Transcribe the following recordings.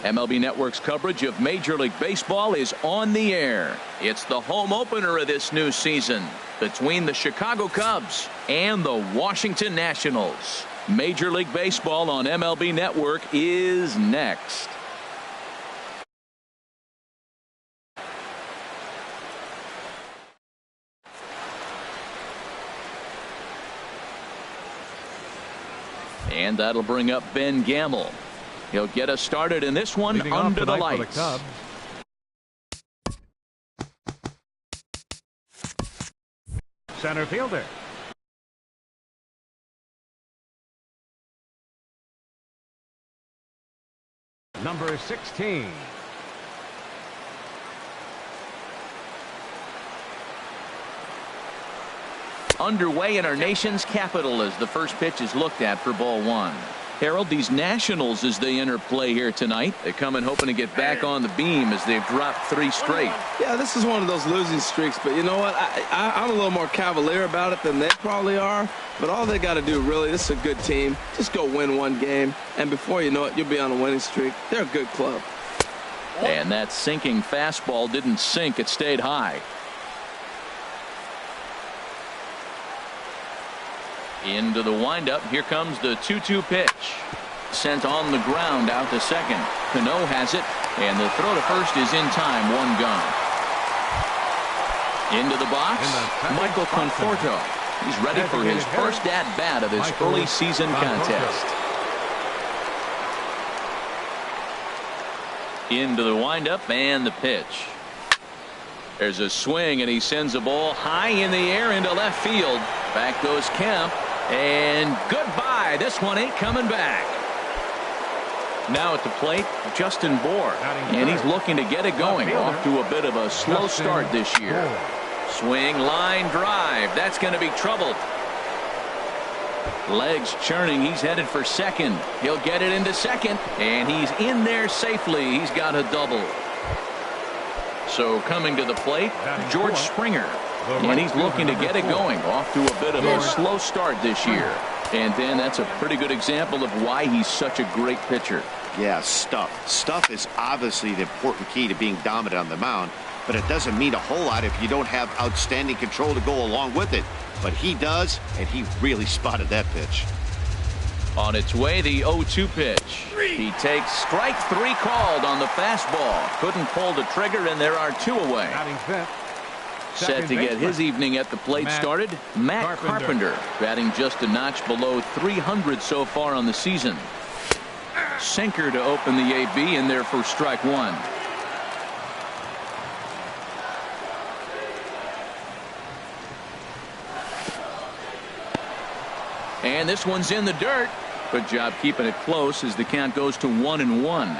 MLB Network's coverage of Major League Baseball is on the air. It's the home opener of this new season between the Chicago Cubs and the Washington Nationals. Major League Baseball on MLB Network is next. And that'll bring up Ben Gamble. He'll get us started in this one under the lights. Center fielder. Number 16. Underway in our nation's capital as the first pitch is looked at for ball one. Harold, these Nationals, as they enter play here tonight, they come in hoping to get back on the beam as they've dropped 3 straight. Yeah, this is one of those losing streaks, but you know what? I'm a little more cavalier about it than they probably are, but all they got to do, really, this is a good team. Just go win one game, and before you know it, you'll be on a winning streak. They're a good club. And that sinking fastball didn't sink. It stayed high. Into the windup. Here comes the 2-2 pitch. Sent on the ground out to second. Cano has it, and the throw to first is in time. 1 gone. Into the box, Michael Conforto. He's ready for his first at-bat of this early season contest. Into the windup and the pitch. There's a swing, and he sends a ball high in the air into left field. Back goes Kemp. And goodbye. This one ain't coming back. Now at the plate, Justin Bour. And he's looking to get it going. Off to a bit of a slow start this year. Swing, line drive. That's going to be trouble. Legs churning. He's headed for second. He'll get it into second. And he's in there safely. He's got a double. So coming to the plate, George Springer. And he's looking to get it going. Off to a bit of a slow start this year. And then that's a pretty good example of why he's such a great pitcher. Yeah, stuff. Stuff is obviously the important key to being dominant on the mound, but it doesn't mean a whole lot if you don't have outstanding control to go along with it. But he does, and he really spotted that pitch. On its way, the 0-2 pitch. He takes strike 3 called on the fastball. Couldn't pull the trigger, and there are 2 away. Set to get his evening at the plate started, Matt Carpenter, batting just a notch below 300 so far on the season. Sinker to open the AB, in there for strike 1. And this one's in the dirt. Good job keeping it close as the count goes to 1-1.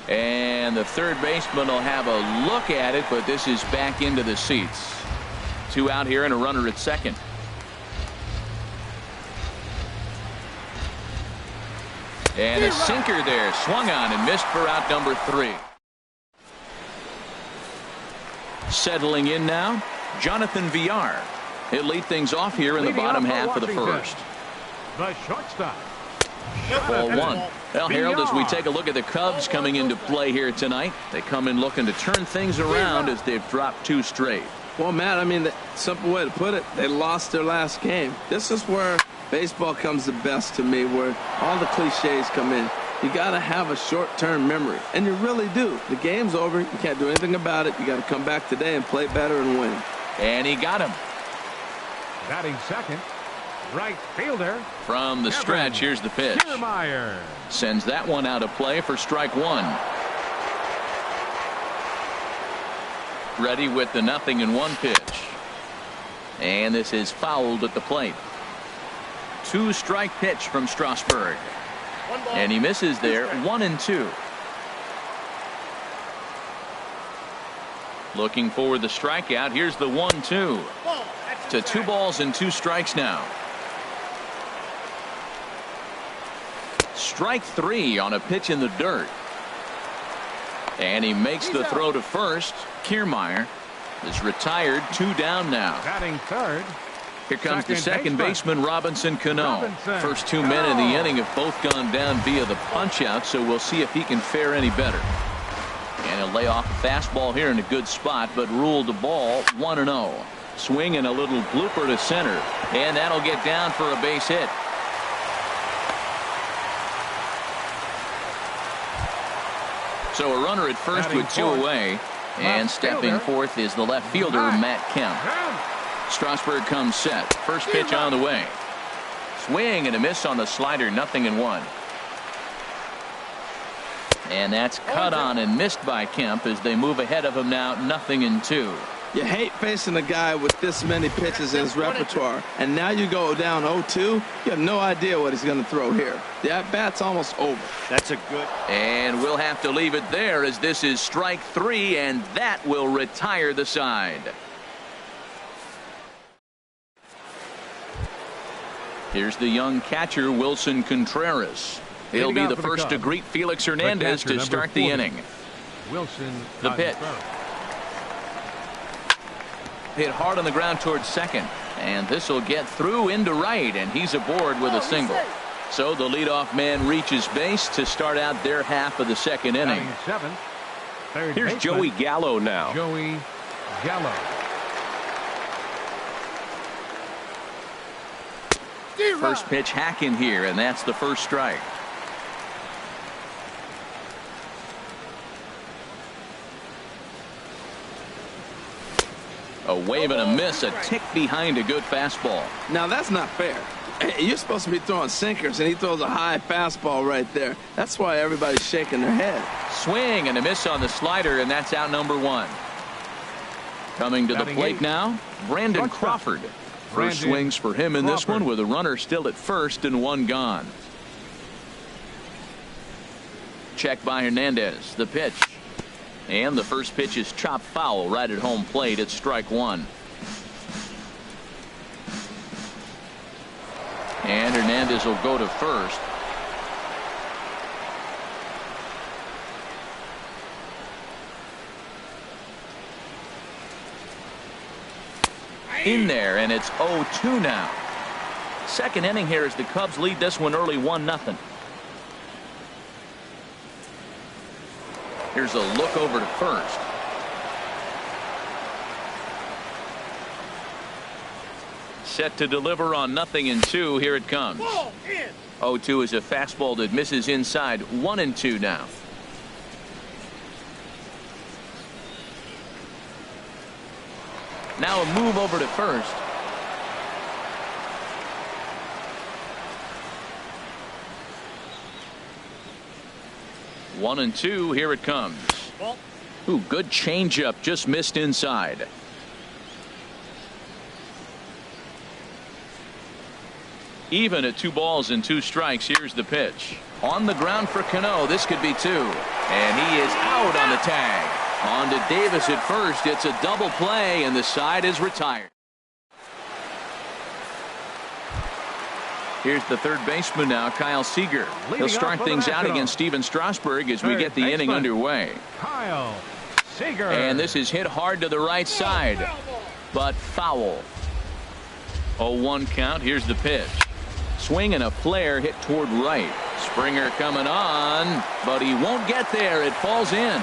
And the third baseman will have a look at it, but this is back into the seats. 2 out here and a runner at second. And a sinker there, swung on and missed for out number 3. Settling in now, Jonathan Villar. He'll lead things off here in the bottom half of the first. The shortstop. Ball 1. Well, Harold, as we take a look at the Cubs coming into play here tonight, they come in looking to turn things around as they've dropped 2 straight. Well, Matt, I mean, the simple way to put it, they lost their last game. This is where baseball comes the best to me, where all the cliches come in. You got to have a short-term memory, and you really do. The game's over. You can't do anything about it. You got to come back today and play better and win. And he got him. Batting second, right fielder. From the stretch, here's the pitch. Kiermaier. Sends that one out of play for strike 1. Ready with the 0-1 pitch. And this is fouled at the plate. 2-strike pitch from Strasburg. And he misses there. 1-2. Looking for the strikeout. Here's the 1-2. To 2 balls and 2 strikes now. Strike 3 on a pitch in the dirt. And he makes the throw to first. Kiermaier. is retired. 2 down now. Batting third. Here comes the second baseman, Robinson Cano. First 2 men in the inning have both gone down via the punch-out, so we'll see if he can fare any better. And he'll lay off a fastball here in a good spot, but ruled the ball 1-0. Swing and a little blooper to center, and that'll get down for a base hit. So a runner at first with 2 away, and stepping forth is the left fielder, Matt Kemp. Strasburg comes set. First pitch on the way. Swing and a miss on the slider. 0-1. And that's cut on and missed by Kemp as they move ahead of him now. 0-2. You hate facing a guy with this many pitches in his repertoire, and now you go down 0-2. You have no idea what he's going to throw here. The at-bat's almost over. That's a good. And we'll have to leave it there as this is strike 3, and that will retire the side. Here's the young catcher, Wilson Contreras. He'll be the first to greet Felix Hernandez to start the inning. Wilson. The pitch. Hit hard on the ground towards second. And this will get through into right, and he's aboard with a single. So the leadoff man reaches base to start out their half of the second inning. Here's Joey Gallo now. Joey Gallo. First pitch hacking here, and that's the first strike. A wave and a miss, a tick behind a good fastball. Now that's not fair. You're supposed to be throwing sinkers, and he throws a high fastball right there. That's why everybody's shaking their head. Swing and a miss on the slider, and that's out number 1. Coming to the plate now, Brandon Crawford. First swings for him in this one with a runner still at first and 1 gone. Check by Hernandez. The pitch. And the first pitch is chopped foul right at home plate. It's strike 1. And Hernandez will go to first. In there, and it's 0-2 now. Second inning here as the Cubs lead this one early 1-0. Here's a look over to first. Set to deliver on 0-2. Here it comes. 0-2 is a fastball that misses inside. 1-2 now. Now a move over to first. One and two. Here it comes. Ooh, good changeup, just missed inside. Even at 2 balls and 2 strikes. Here's the pitch. On the ground for Cano. This could be 2. And he is out on the tag. On to Davis at first. It's a double play, and the side is retired. Here's the third baseman now, Kyle Seager. He'll start things out against Steven Strasburg as we get the inning underway. Kyle Seager. And this is hit hard to the right side, but foul. 0-1 count. Here's the pitch. Swing and a flare hit toward right. Springer coming on, but he won't get there. It falls in.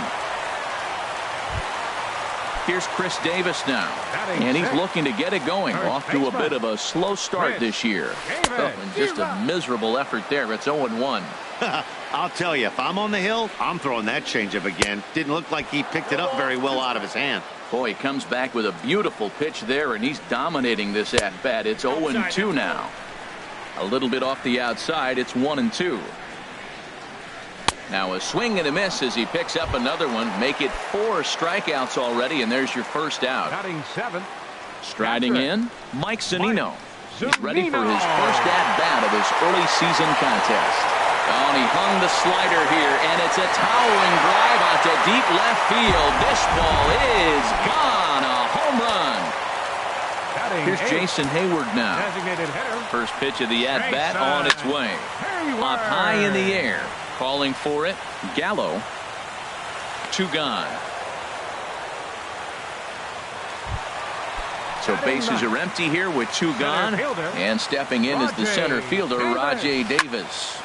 Here's Chris Davis now, and he's looking to get it going. Off to a bit of a slow start this year. Oh, and just a miserable effort there. It's 0-1. I'll tell you, if I'm on the hill, I'm throwing that changeup again. Didn't look like he picked it up very well out of his hand. Boy, he comes back with a beautiful pitch there, and he's dominating this at-bat. It's 0-2 now. A little bit off the outside. It's 1-2. Now a swing and a miss as he picks up another one. Make it 4 strikeouts already, and there's your first out. Batting 7. Striding in, Mike Zunino. He's ready for his first at-bat of his early season contest. Oh, and he hung the slider here, and it's a towering drive out to deep left field. This ball is gone. A home run. Here's Jason Hayward now. Designated hitter. First pitch of the at-bat on its way. Up high in the air. Calling for it, Gallo. 2 gone. So bases are empty here with 2 gone. And stepping in is the center fielder, Rajay Davis.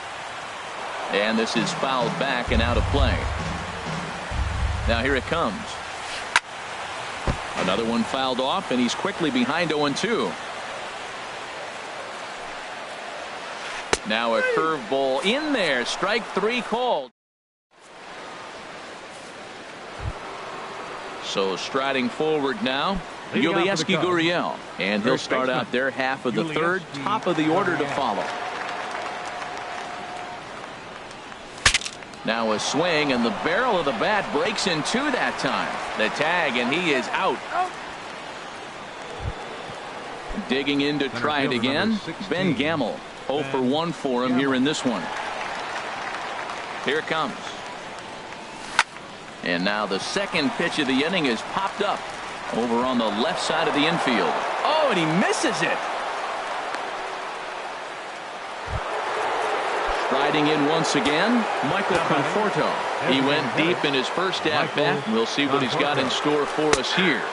And this is fouled back and out of play. Now here it comes. Another one fouled off, and he's quickly behind 0-2. Now a curveball in there. Strike 3 called. So striding forward now, Yulieski Gurriel. And he'll start out their half of the third. Top of the order to follow. Now a swing, and the barrel of the bat breaks in 2 that time. The tag, and he is out. Digging in to try it again, Ben Gamel. 0 for 1 for him here in this one. Here it comes. And now the second pitch of the inning is popped up over on the left side of the infield. Oh, and he misses it. Striding in once again, Michael Conforto. He went deep in his first at-bat. We'll see what he's got in store for us here.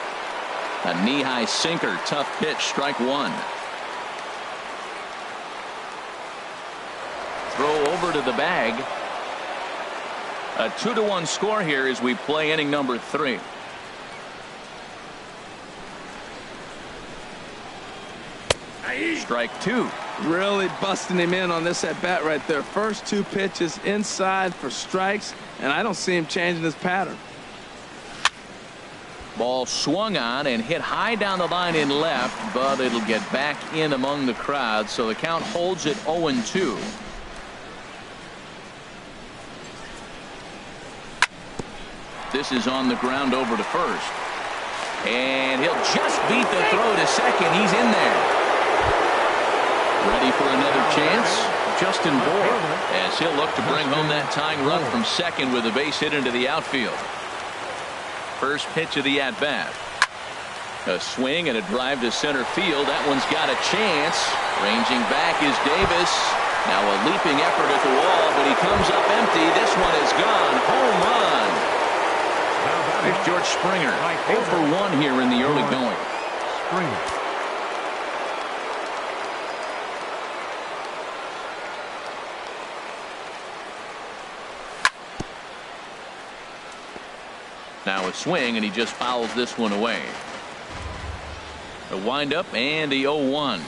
A knee-high sinker, tough pitch, strike 1. Throw over to the bag. A 2-1 score here as we play inning number 3. Strike 2. Really busting him in on this at bat right there. First 2 pitches inside for strikes, and I don't see him changing his pattern. Ball swung on and hit high down the line in left, but it'll get back in among the crowd, so the count holds at 0-2. This is on the ground over to first. And he'll just beat the throw to second. He's in there. Ready for another chance. Justin Bour, as he'll look to bring home that tying run from second with a base hit into the outfield. First pitch of the at-bat. A swing and a drive to center field. That one's got a chance. Ranging back is Davis. Now a leaping effort at the wall, but he comes up empty. This one is gone. Home run. There's George Springer. 0 for 1 here in the early going. Springer. Now a swing, and he just fouls this one away. A windup and the 0-1.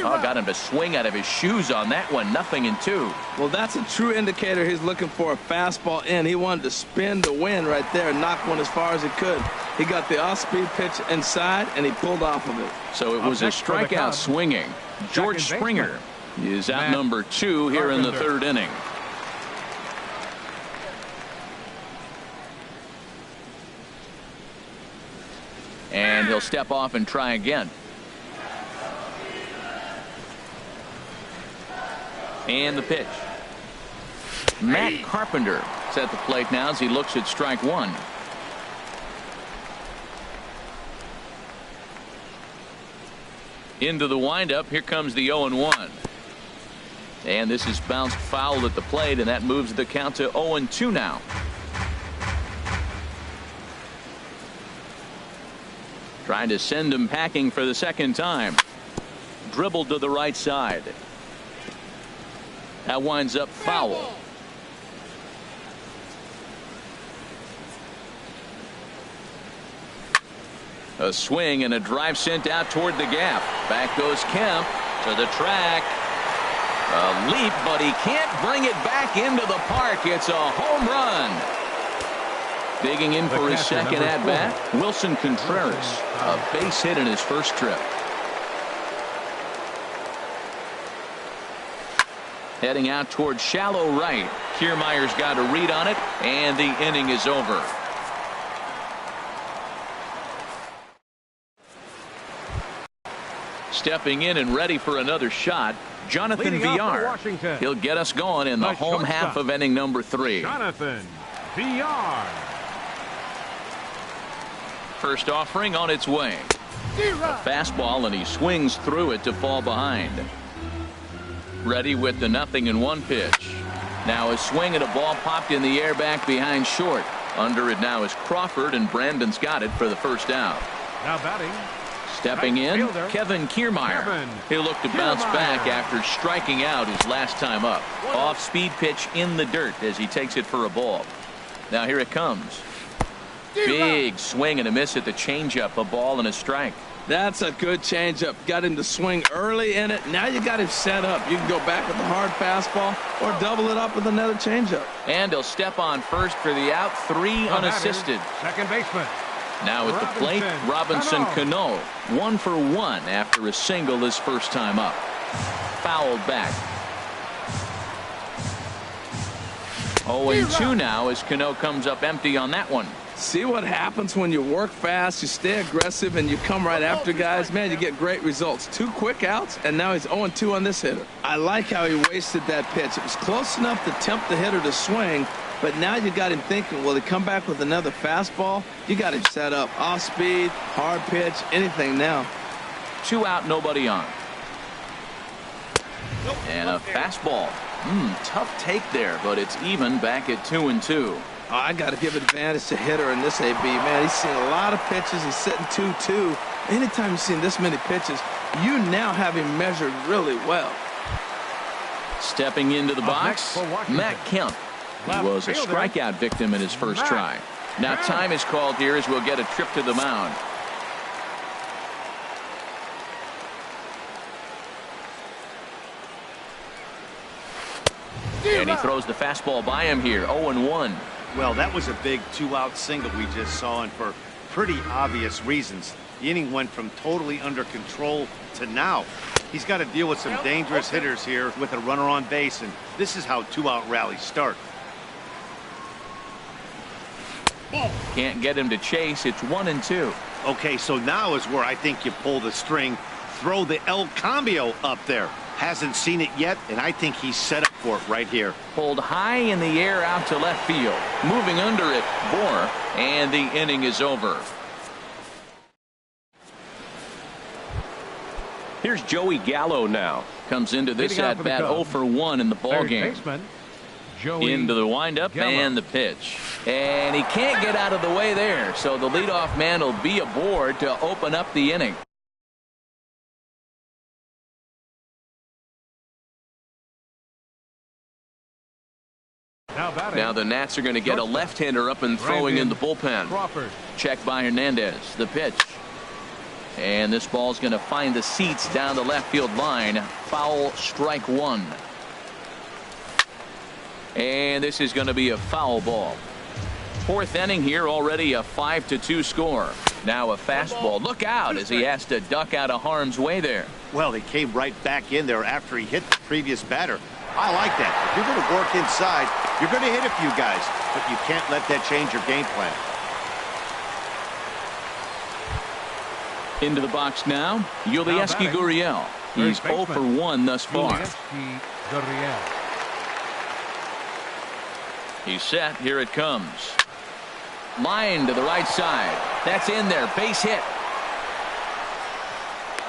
Oh, got him to swing out of his shoes on that one. 0-2. Well, that's a true indicator he's looking for a fastball in. He wanted to spin the wind right there and knock one as far as he could. He got the off-speed pitch inside, and he pulled off of it. So it was a strikeout swinging. George Springer is out number 2 here in the third inning. And he'll step off and try again. And the pitch. Matt Carpenter is at the plate now as he looks at strike 1. Into the windup. Here comes the 0-1. And this is bounced foul at the plate, and that moves the count to 0-2 now. Trying to send him packing for the second time. Dribbled to the right side. That winds up foul. A swing and a drive sent out toward the gap. Back goes Kemp to the track. A leap, but he can't bring it back into the park. It's a home run. Digging in for his second at-bat, Wilson Contreras. A base hit in his first trip. Heading out toward shallow right. Kiermaier's got a read on it, and the inning is over. Stepping in and ready for another shot, Jonathan Villar. He'll get us going in the home half of inning number 3. Jonathan Villar. First offering on its way. A fastball, and he swings through it to fall behind. Ready with the 0-1 pitch. Now a swing and a ball popped in the air back behind short. Under it now is Crawford, and Brandon's got it for the first out. Now batting, Stepping in, Kevin Kiermaier. He'll look to bounce back after striking out his last time up. Off-speed pitch in the dirt as he takes it for a ball. Now here it comes. Big swing and a miss at the changeup. A ball and a strike. That's a good changeup. Got him to swing early in it. Now you got him set up. You can go back with a hard fastball or double it up with another changeup. And he'll step on first for the out. 3 unassisted. Second baseman. Now at the plate, Robinson Cano. 1 for 1 after a single his first time up. Fouled back. 0-2 now as Cano comes up empty on that one. See what happens when you work fast, you stay aggressive, and you come right after guys. Man, you get great results. 2 quick outs, and now he's 0-2 on this hitter. I like how he wasted that pitch. It was close enough to tempt the hitter to swing, but now you got him thinking, will he come back with another fastball? You got him set up. Off speed, hard pitch, anything now. 2 out, nobody on. And a fastball. Tough take there, but it's even back at 2-2. Oh, I got to give advantage to hitter in this AB. Man, he's seen a lot of pitches. He's sitting 2-2. Anytime you've seen this many pitches, you now have him measured really well. Stepping into the box, Matt Kemp. He was a strikeout victim in his first try. Now time is called here as we'll get a trip to the mound. And he throws the fastball by him here. 0-1. Well, that was a big 2-out single we just saw, and for pretty obvious reasons. The inning went from totally under control to now. He's got to deal with some dangerous hitters here with a runner on base, and this is how 2-out rallies start. Can't get him to chase. It's 1-2. Okay, so now is where I think you pull the string. Throw the El Cambio up there. Hasn't seen it yet, and I think he's set up for it right here. Pulled high in the air out to left field. Moving under it, Bohr, and the inning is over. Here's Joey Gallo now. Comes into this at bat 0 for 1 in the ball game. Into the windup and the pitch. And he can't get out of the way there, so the leadoff man will be aboard to open up the inning. Now the Nats are going to get a left-hander up and throwing in the bullpen. Checked by Hernandez. The pitch. And this ball's going to find the seats down the left field line. Foul, strike 1. And this is going to be a foul ball. 4th inning here, already a 5-2 score. Now a fastball. Look out as he has to duck out of harm's way there. Well, he came right back in there after he hit the previous batter. I like that. If you're going to work inside, you're going to hit a few guys, but you can't let that change your game plan. Into the box now, Yulieski Gurriel. He's 0 for 1 thus far. He's set. Here it comes. Line to the right side. That's in there. Base hit.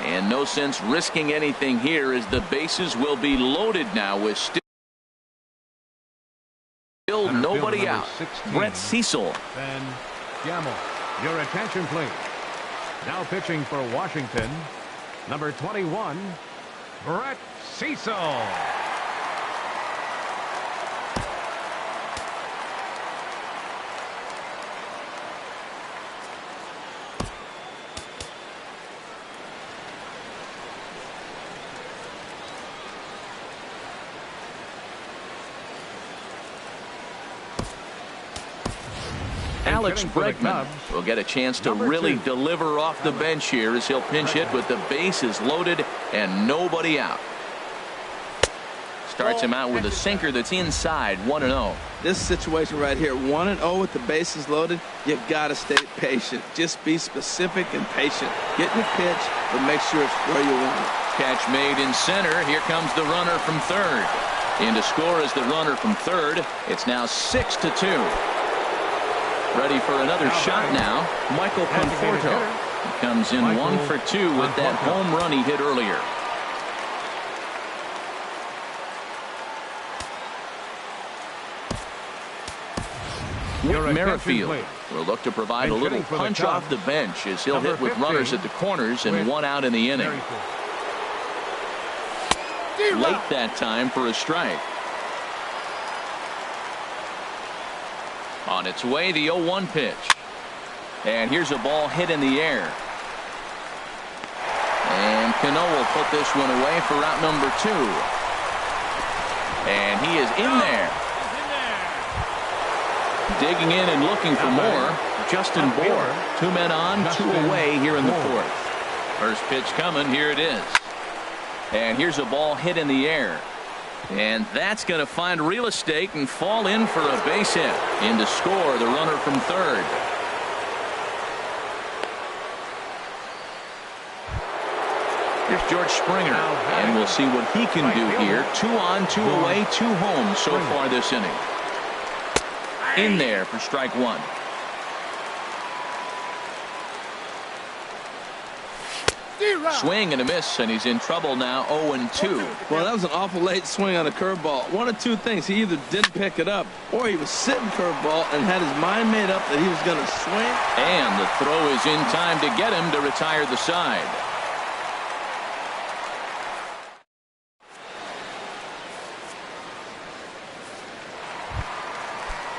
And no sense risking anything here as the bases will be loaded now with still nobody out. 16, Brett Cecil. Ben Gamble. Your attention, please. Now pitching for Washington, number 21, Brett Cecil. Alex Bregman will get a chance to really deliver off the bench here as he'll pinch hit with the bases loaded and nobody out. Starts him out with a sinker that's inside. 1-0. This situation right here, 1-0 with the bases loaded, you got to stay patient. Just be specific and patient. Get in the pitch, but make sure it's where you want it. Catch made in center. Here comes the runner from third. In to score is the runner from third. It's now 6-2. Ready for another shot now, Michael Conforto. He comes in 1 for 2 with that home run he hit earlier. Your attention, Merrifield please. will look to provide a And little hitting for the punch Cubs, off the bench as he'll number hit with 15, runners at the corners and with 1 out in the inning. Merrifield. Late that time for a strike. On its way, the 0-1 pitch. And here's a ball hit in the air. And Cano will put this one away for out number 2. And he is in there. Digging in and looking for more. Justin Bohr. 2 men on, 2 away here in the 4th. First pitch coming. Here it is. And here's a ball hit in the air. And that's going to find real estate and fall in for a base hit. In to score the runner from third. Here's George Springer. And we'll see what he can do here. 2 on, 2 away, 2 home so far this inning. In there for strike 1. Swing and a miss, and he's in trouble now. 0-2. Well, that was an awful late swing on a curveball. One of 2 things. He either didn't pick it up or he was sitting curveball and had his mind made up that he was going to swing. And the throw is in time to get him to retire the side.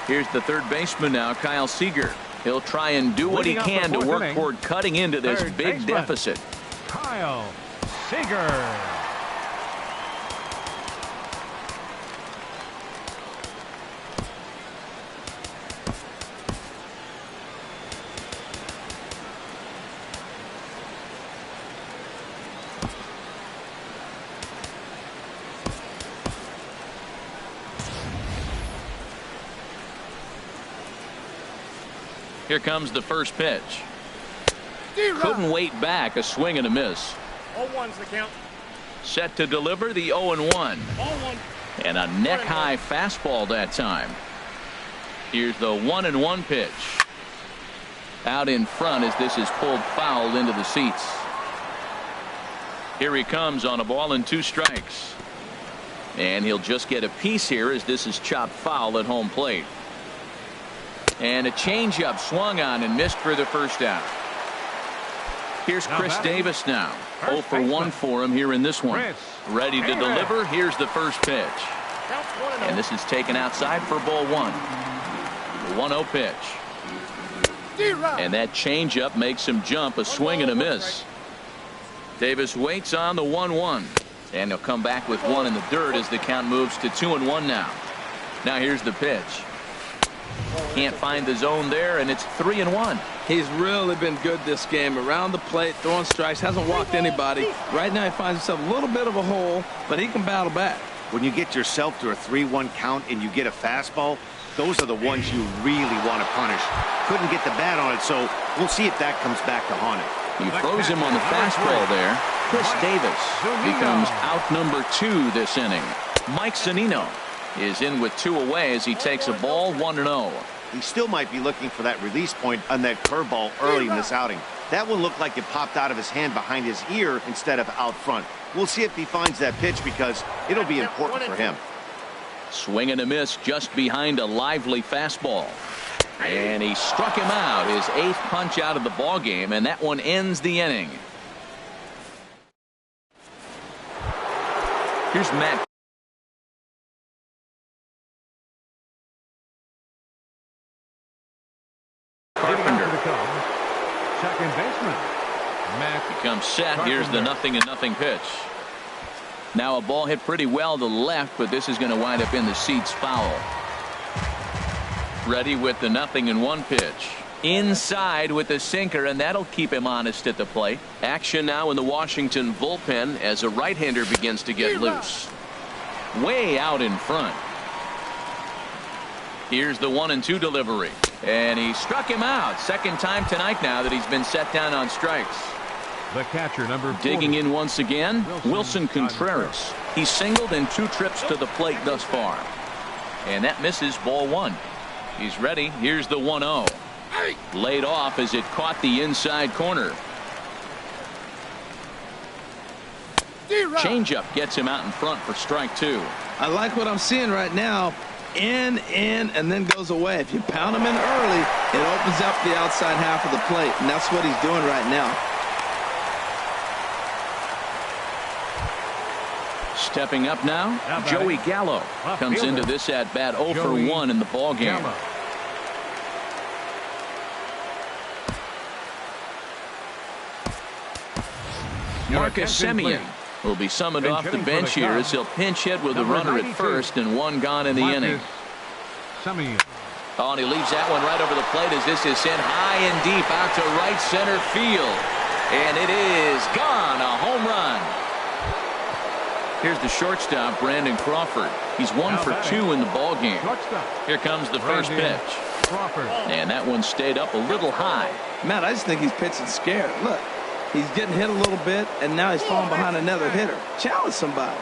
Here's the third baseman now, Kyle Seager. He'll try and do what he can to work toward cutting into this big deficit. Kyle Seager. Here comes the first pitch. Couldn't wait back. A swing and a miss. 0-1's the count. Set to deliver the 0-1. 0-1. And a neck-high fastball that time. Here's the 1-1 pitch. Out in front as this is pulled foul into the seats. Here he comes on a ball and 2 strikes. And he'll just get a piece here as this is chopped foul at home plate. And a changeup swung on and missed for the first out. Here's Chris Davis now. 0 for 1 for him here in this one. Ready to deliver. Here's the first pitch. And this is taken outside for ball 1. The 1-0 pitch. And that changeup makes him jump. A swing and a miss. Davis waits on the 1-1. And he'll come back with 1 in the dirt as the count moves to 2-1 now. Now here's the pitch. Can't find the zone there, and it's 3-1. He's really been good this game. Around the plate, throwing strikes, hasn't walked anybody. Right now he finds himself a little bit of a hole, but he can battle back. When you get yourself to a 3-1 count and you get a fastball, those are the ones you really want to punish. Couldn't get the bat on it, so we'll see if that comes back to haunt it. He throws him on the fastball there. Chris Davis becomes out number 2 this inning. Mike Zunino is in with 2 away as he takes a ball 1-0. He still might be looking for that release point on that curveball early in this outing. That one looked like it popped out of his hand behind his ear instead of out front. We'll see if he finds that pitch because it'll be important for him. Swing and a miss just behind a lively fastball. And he struck him out, his 8th punch out of the ball game, and that one ends the inning. Here's Matt Carpenter. Second baseman. Matt Becomes set. Here's the 0-0 pitch. Now a ball hit pretty well to the left, but this is going to wind up in the seats foul. Ready with the 0-1 pitch. Inside with the sinker, and that'll keep him honest at the plate. Action now in the Washington bullpen as a right-hander begins to get loose. Way out in front. Here's the 1-2 delivery. And he struck him out. Second time tonight now that he's been set down on strikes. The catcher, number 40. Digging in once again, Wilson Contreras. He's singled in 2 trips to the plate thus far. And that misses ball 1. He's ready. Here's the 1-0. Laid off as it caught the inside corner. Changeup gets him out in front for strike 2. I like what I'm seeing right now. in, and then goes away. If you pound him in early, it opens up the outside half of the plate, and that's what he's doing right now. Stepping up now, Joey Gallo comes into this at-bat 0 for 1 in the ballgame. Marcus Semien will be summoned off the bench here as he'll pinch hit with a runner at first and 1 gone in the inning. Oh, and he leaves that one right over the plate as this is sent high and deep out to right center field. And it is gone, a home run. Here's the shortstop, Brandon Crawford. He's 1 for 2 in the ballgame. Here comes the first pitch. And that one stayed up a little high. Matt, I just think he's pitching scared. Look, he's getting hit a little bit, and now he's falling behind another hitter. Challenge somebody.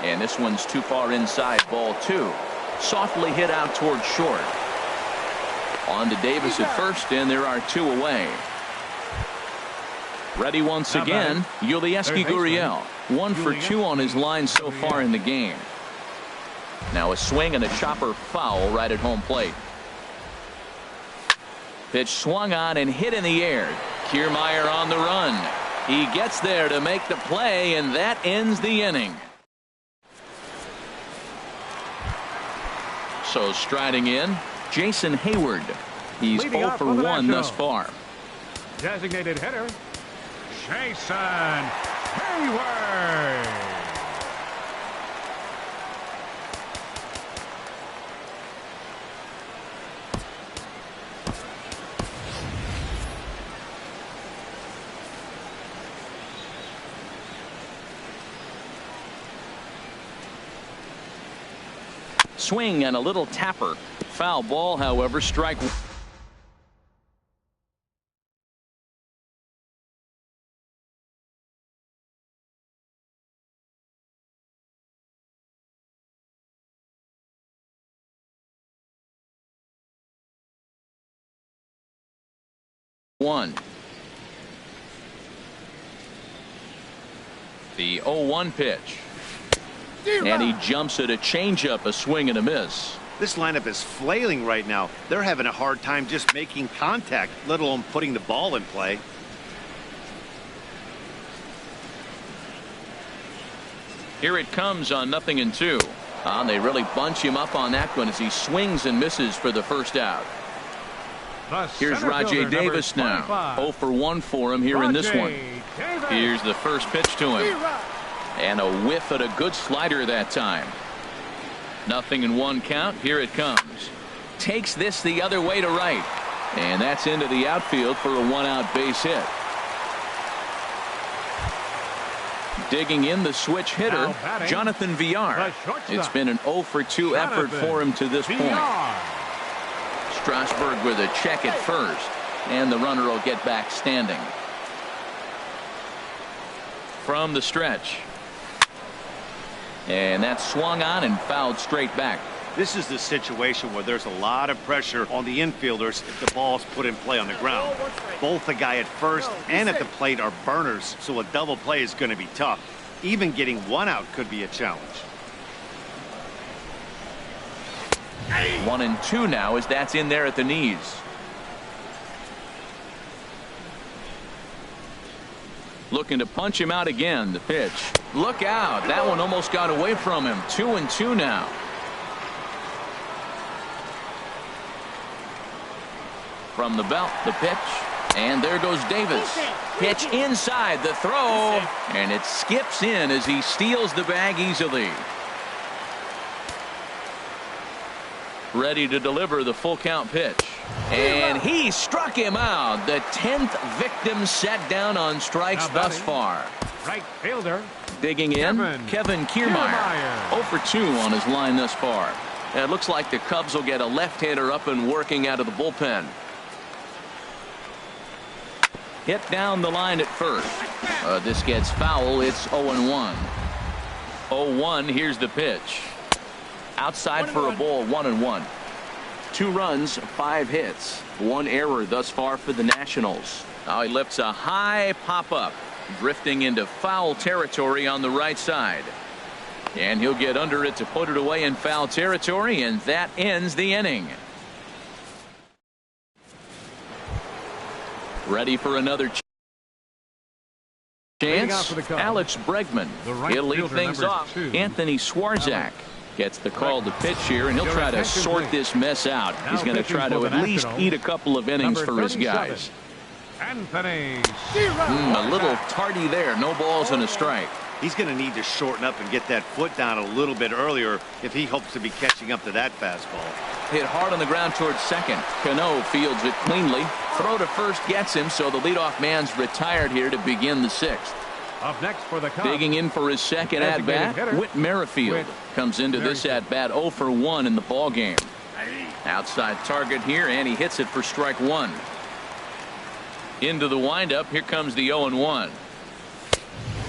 And this one's too far inside, ball 2. Softly hit out toward short. On to Davis at first, and there are 2 away. Ready once again, Yulieski Gurriel. 1 for 2 on his line so far in the game. Now a swing and a chopper foul right at home plate. Pitch swung on and hit in the air. Kiermaier on the run. He gets there to make the play, and that ends the inning. So striding in, Jason Hayward. He's 0 for 1 thus far. Designated hitter, Jason Hayward. Swing and a little tapper. Foul ball, however, strike. One. The 0-1 pitch. And he jumps at a changeup, a swing and a miss. This lineup is flailing right now. They're having a hard time just making contact, let alone putting the ball in play. Here it comes on 0-2. They really bunch him up on that one as he swings and misses for the first out. Here's Rajay Davis now. 0 for 1 for him here in this one. Here's the first pitch to him. And a whiff at a good slider that time. 0-1 count. Here it comes. Takes this the other way to right. And that's into the outfield for a 1-out base hit. Digging in the switch hitter, Jonathan Villar. It's been an 0 for 2 effort for him to this point. Strasburg with a check at first. And the runner will get back standing. From the stretch. And that's swung on and fouled straight back. This is the situation where there's a lot of pressure on the infielders if the ball's put in play on the ground. Both the guy at first and at the plate are burners, so a double play is going to be tough. Even getting 1 out could be a challenge. 1-2 now as that's in there at the knees. Looking to punch him out again. The pitch. Look out. That one almost got away from him. 2-2 now. From the belt, the pitch. And there goes Davis. Pitch inside the throw. And it skips in as he steals the bag easily. Ready to deliver the full count pitch. And he struck him out. The 10th victim set down on strikes thus far. Right fielder. Digging in, Kevin Kiermaier. 0 for 2 on his line thus far. It looks like the Cubs will get a left-hander up and working out of the bullpen. Hit down the line at first. This gets foul. It's 0-1. 0-1. Here's the pitch. Outside for a ball. 1-1. 2 runs, 5 hits, 1 error thus far for the Nationals. Now he lifts a high pop up, drifting into foul territory on the right side. And he'll get under it to put it away in foul territory, and that ends the inning. Ready for another chance. Alex Bregman. He'll lead things off. Anthony Swarzak gets the call to pitch here, and he'll try to sort this mess out. He's going to try to at least eat a couple of innings for his guys. Anthony. A little tardy there. No balls and a strike. He's going to need to shorten up and get that foot down a little bit earlier if he hopes to be catching up to that fastball. Hit hard on the ground towards second. Cano fields it cleanly. Throw to first gets him, so the leadoff man's retired here to begin the sixth. Up next for the Cubs. Digging in for his second at-bat, Whit Merrifield comes into this at-bat 0 for 1 in the ballgame. Outside target here, and he hits it for strike one. Into the windup, here comes the 0-1.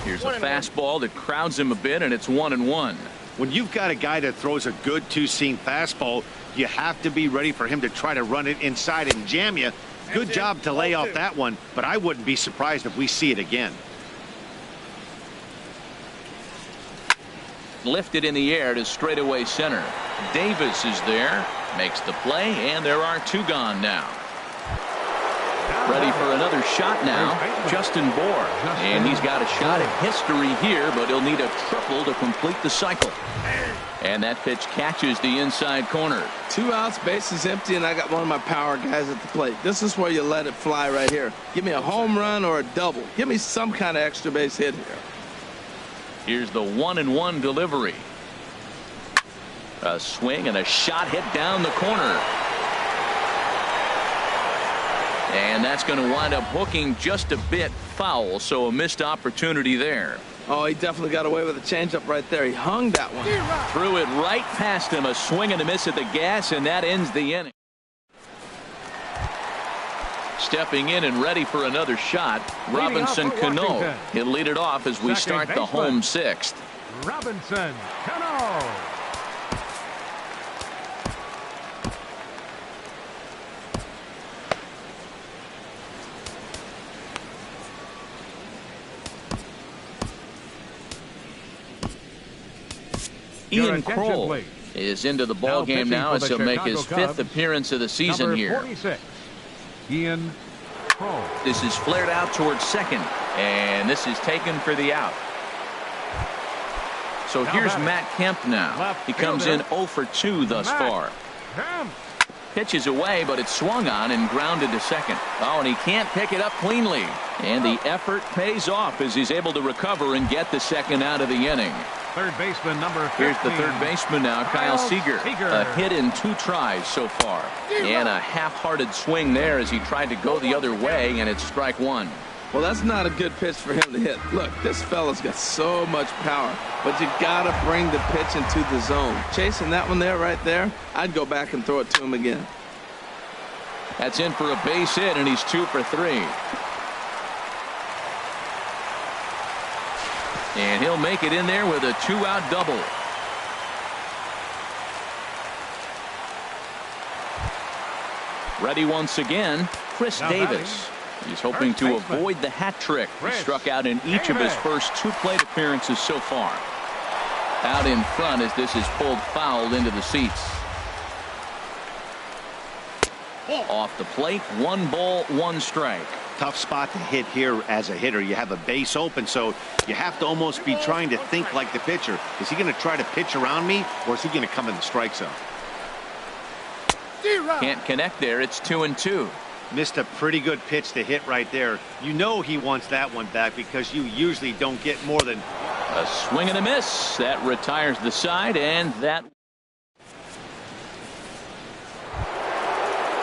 Here's a fastball that crowds him a bit, and it's 1-1. When you've got a guy that throws a good two-seam fastball, you have to be ready for him to try to run it inside and jam you. Good job to lay off that one, but I wouldn't be surprised if we see it again. Lifted in the air to straightaway center. Davis is there, makes the play, and there are two gone now. Ready for another shot now, Justin Bohr. And he's got a shot at history here, but he'll need a triple to complete the cycle. And that pitch catches the inside corner. 2 outs, bases empty, and I got one of my power guys at the plate. This is where you let it fly right here. Give me a home run or a double. Give me some kind of extra base hit here. Here's the 1-1 delivery. A swing and a shot hit down the corner. And that's going to wind up hooking just a bit foul, so a missed opportunity there. Oh, he definitely got away with a changeup right there. He hung that one. Threw it right past him. A swing and a miss at the gas, and that ends the inning. Stepping in and ready for another shot, Robinson Cano. He'll lead it off as we start the home sixth. Robinson Cano. Ian Kroll is into the ball game now as he'll make his 5th appearance of the season here. 46, Ian Kroll. This is flared out towards second, and this is taken for the out. So here's Matt Kemp now. He comes in 0 for 2 thus far. Pitches away, but it's swung on and grounded to second. Oh, and he can't pick it up cleanly. And the effort pays off as he's able to recover and get the second out of the inning. Third baseman number 15. Here's the third baseman now, Kyle Seager. A hit in 2 tries so far. And a half-hearted swing there as he tried to go the other way, and it's strike one. Well, that's not a good pitch for him to hit. Look, this fella's got so much power, but you got to bring the pitch into the zone. Chasing that one there, right there, I'd go back and throw it to him again. That's in for a base hit, and he's 2 for 3. And he'll make it in there with a 2-out double. Ready once again, Chris Davis. He's hoping to avoid the hat trick. He struck out in each of his first 2 plate appearances so far. Out in front as this is pulled foul into the seats. Off the plate, 1 ball, 1 strike. Tough spot to hit here as a hitter. You have a base open, so you have to almost be trying to think like the pitcher. Is he going to try to pitch around me, or is he going to come in the strike zone? Can't connect there. It's 2-2. Missed a pretty good pitch to hit right there. You know he wants that one back because you usually don't get more than a swing and a miss. That retires the side, and that.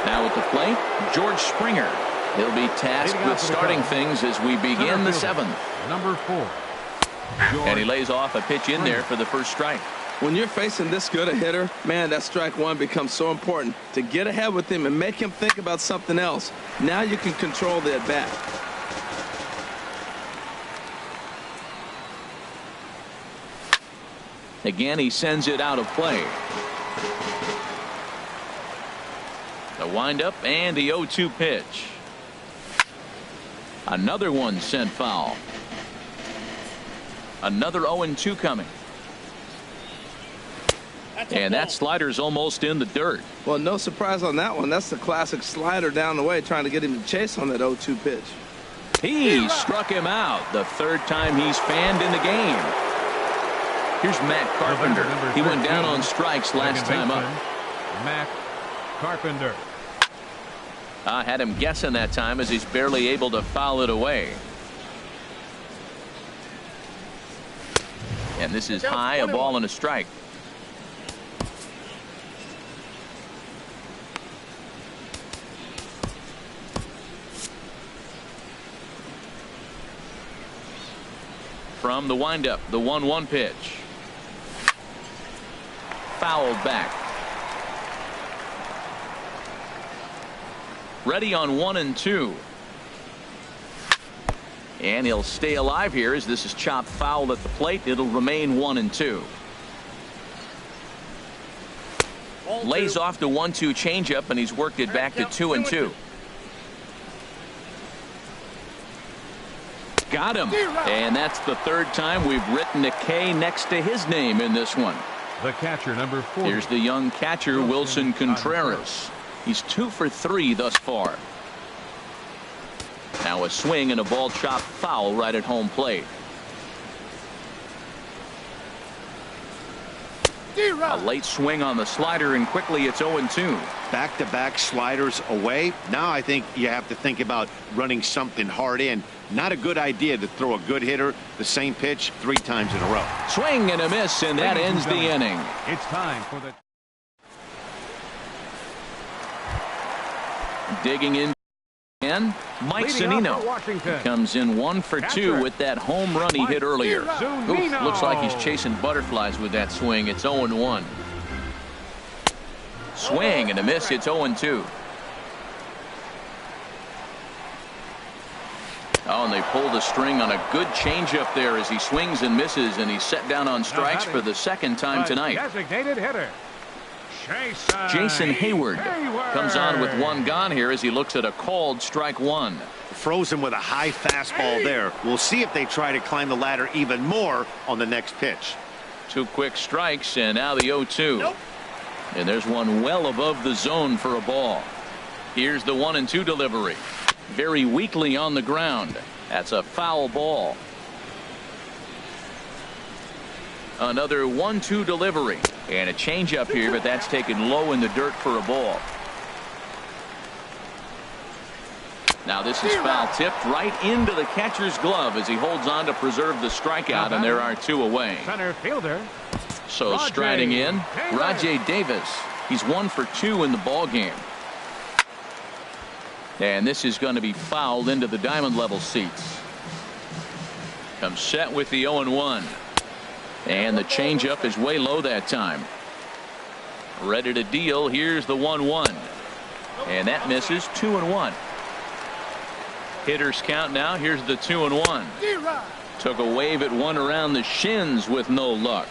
Now at the plate, George Springer. He'll be tasked with starting things as we begin the 7th. Number 4. And he lays off a pitch in there for the first strike. When you're facing this good a hitter, man, that strike one becomes so important. To get ahead with him and make him think about something else. Now you can control the at-bat. Again, he sends it out of play. The windup and the 0-2 pitch. Another one sent foul. Another 0-2 coming. And that slider's almost in the dirt. Well, no surprise on that one. That's the classic slider down the way, trying to get him to chase on that 0-2 pitch. He struck him out the third time he's fanned in the game. Here's Matt Carpenter. He went down on strikes last time up. Matt Carpenter. I had him guessing that time as he's barely able to foul it away. And this is high, a ball and a strike. From the windup, the 1-1 pitch. Fouled back. Ready on 1-2. And he'll stay alive here as this is chopped foul at the plate. It'll remain 1-2. Lays off the 1-2 changeup, and he's worked it back to 2-2. Got him. And that's the third time we've written a K next to his name in this one. The catcher, number 4. Here's the young catcher, Wilson Contreras. He's 2 for 3 thus far. Now a swing and a ball chopped foul right at home plate. A late swing on the slider, and quickly it's 0-2. Back-to-back sliders away. Now I think you have to think about running something hard in. Not a good idea to throw a good hitter the same pitch 3 times in a row. Swing and a miss, and that ends the inning. It's time for the Digging in again, Mike Zunino comes in 1 for 2 with that home run he hit earlier. Oof, looks like he's chasing butterflies with that swing. It's 0-1. Swing and a miss. It's 0-2. Oh, and they pulled the string on a good changeup there as he swings and misses, and he's set down on strikes for the second time tonight. Designated hitter, Jason Hayward comes on with 1 gone here as he looks at a called strike 1. Frozen with a high fastball there. We'll see if they try to climb the ladder even more on the next pitch. 2 quick strikes, and now the 0-2. Nope. And there's one well above the zone for a ball. Here's the 1-2 delivery. Very weakly on the ground. That's a foul ball. Another 1-2 delivery, and a changeup here, but that's taken low in the dirt for a ball. Now this is foul tipped right into the catcher's glove as he holds on to preserve the strikeout, and there are 2 away. Center fielder. So striding in, Rajay Davis. He's 1 for 2 in the ball game. And this is going to be fouled into the diamond level seats. Comes set with the 0-1. And the changeup is way low that time. Ready to deal. Here's the 1-1. And that misses. 2-1. Hitters count now. Here's the 2-1. Took a wave at one around the shins with no luck.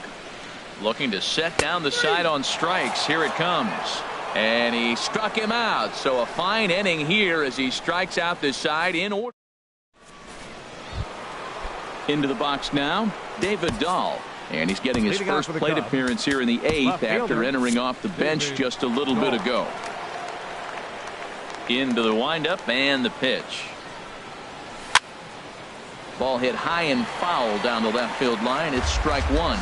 Looking to set down the side on strikes. Here it comes. And he struck him out. So a fine inning here as he strikes out the side in order. Into the box now, David Dahl. And he's getting his first plate appearance here in the 8th after entering off the bench just a little bit ago. Into the windup and the pitch. Ball hit high and foul down the left field line. It's strike 1.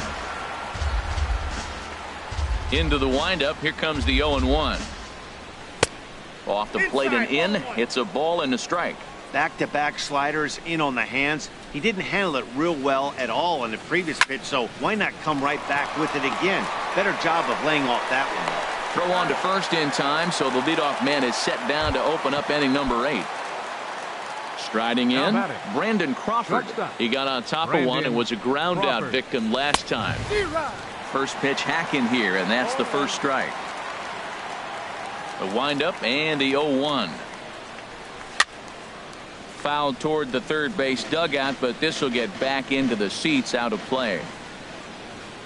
Into the windup. Here comes the 0-1. Off the plate and in. It's a ball and a strike. Back-to-back sliders in on the hands. He didn't handle it real well at all in the previous pitch, so why not come right back with it again? Better job of laying off that one. Throw on to first in time, so the leadoff man is set down to open up inning number 8. Striding in, Brandon Crawford. He got on top of one and was a ground out victim last time. First pitch hacking here, and that's the first strike. The windup and the 0-1. Fouled toward the third base dugout, but this will get back into the seats out of play.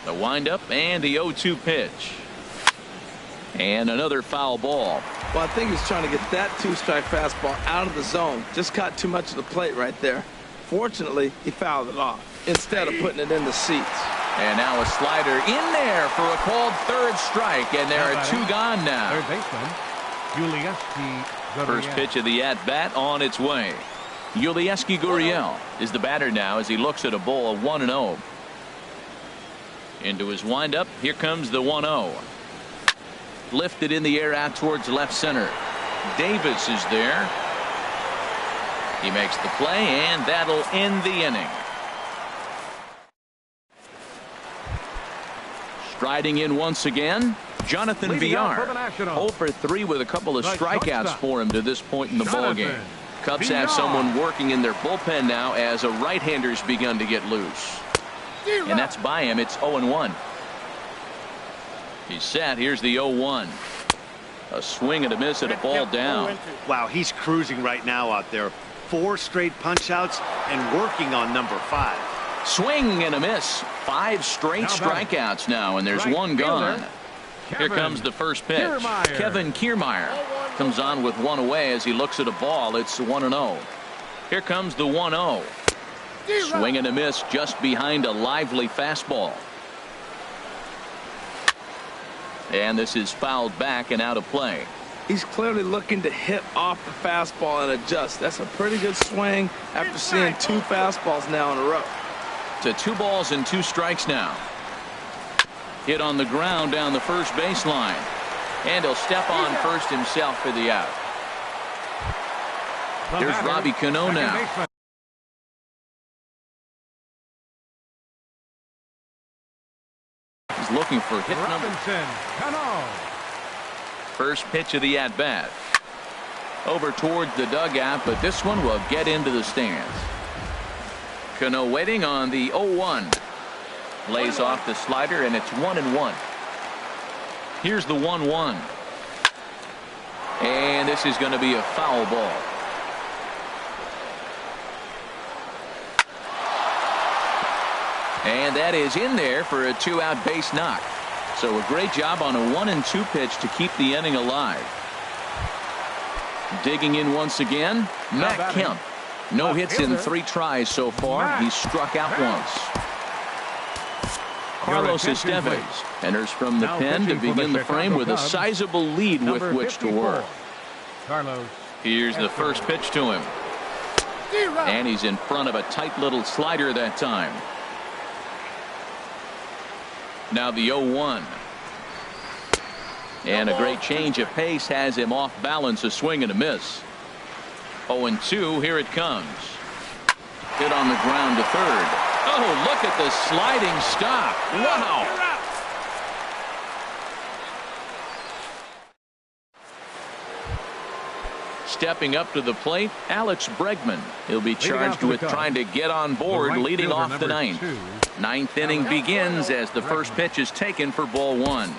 The windup and the 0-2 pitch. And another foul ball. Well, I think he's trying to get that 2-strike fastball out of the zone. Just caught too much of the plate right there. Fortunately, he fouled it off instead of putting it in the seats. And now a slider in there for a called third strike, and there are two gone now. Third baseman, Yulieski Gurriel. First pitch of the at-bat on its way. Yulieski Gurriel is the batter now as he looks at a ball of 1-0. Into his windup, here comes the 1-0. Lifted in the air out towards left center. Davis is there. He makes the play, and that'll end the inning. Striding in once again, Jonathan Villar. 0 for 3 with a couple of strikeouts for him to this point in the ballgame. Cubs have someone working in their bullpen now as a right-hander's begun to get loose. And that's by him. It's 0-1. He's set. Here's the 0-1. A swing and a miss at a ball down. Wow, he's cruising right now out there. 4 straight punch-outs and working on number 5. Swing and a miss. 5 straight strikeouts now, and there's one gone. Here comes the first pitch. Kevin Kiermaier comes on with one away as he looks at a ball. It's 1-0. Here comes the 1-0. Swing and a miss just behind a lively fastball. And this is fouled back and out of play. He's clearly looking to hit off the fastball and adjust. That's a pretty good swing after seeing 2 fastballs now in a row. To 2 balls and 2 strikes now. Hit on the ground down the first baseline. And he'll step on first himself for the out. Here's Robbie Cano now. He's looking for hit number. First pitch of the at-bat. Over towards the dugout, but this one will get into the stands. Cano waiting on the 0-1. Lays off the slider, and it's 1-1. Here's the 1-1. And this is going to be a foul ball. And that is in there for a 2-out base knock. So a great job on a 1-2 pitch to keep the inning alive. Digging in once again, Matt Kemp. No hits in 3 tries so far. He struck out once. Carlos Estevez enters from the pen to begin the frame with a sizable lead with which to work. Here's the first pitch to him. And he's in front of a tight little slider that time. Now the 0-1. And a great change of pace has him off balance, a swing and a miss. 0-2, here it comes. Hit on the ground to third. Oh, look at the sliding stop. Wow. Stepping up to the plate, Alex Bregman. He'll be charged with trying to get on board, leading off the 9th. 9th inning begins as the first pitch is taken for ball 1.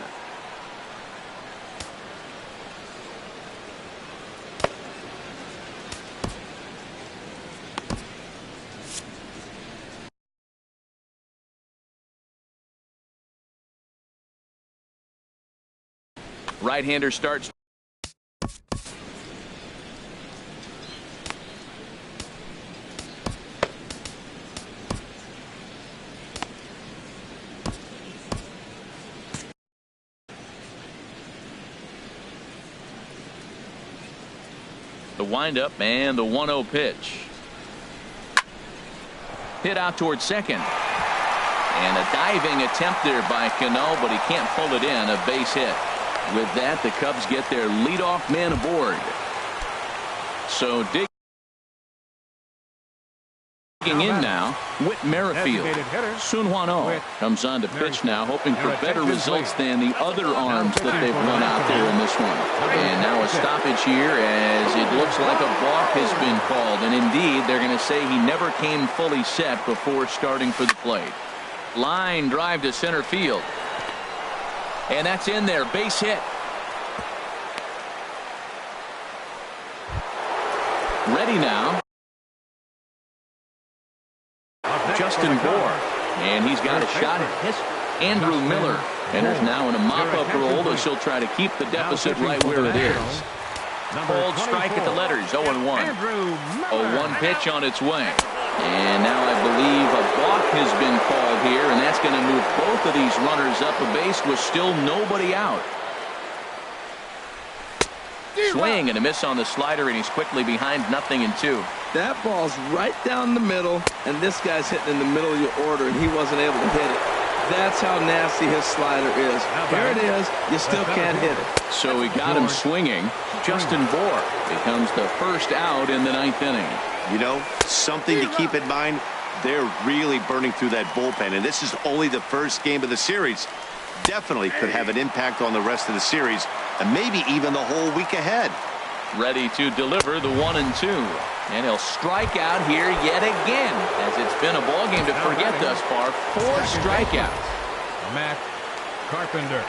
Right-hander starts. The windup and the 1-0 pitch. Hit out towards second. And a diving attempt there by Cano, but he can't pull it in. A base hit. With that, the Cubs get their leadoff man aboard. So digging in now, Whit Merrifield. Sun Hwan-Oh comes on to pitch now, hoping for better results than the other arms that they've run out there in this one. And now a stoppage here as it looks like a balk has been called. And indeed, they're going to say he never came fully set before starting for the plate. Line drive to center field. And that's in there. Base hit. Ready now. Justin Bohr. And he's got a shot at his Andrew Miller. And there's now in a mop-up role as he'll try to keep the deficit right where it is. Cold strike at the letters. 0-1. 0-1 pitch on its way. And now I believe a balk has been called here, and that's going to move both of these runners up a base with still nobody out. Swing and a miss on the slider, and he's quickly behind 0-2. That ball's right down the middle, and this guy's hitting in the middle of your order, and he wasn't able to hit it. That's how nasty his slider is. Here it is. You still can't hit it. So he got him swinging. Justin Bour becomes the first out in the 9th inning. You know, something to keep in mind, they're really burning through that bullpen, and this is only the first game of the series. Definitely could have an impact on the rest of the series, and maybe even the whole week ahead. Ready to deliver the 1-2. And he'll strike out here yet again, as it's been a ball game to forget thus far. 4 strikeouts. Matt Carpenter.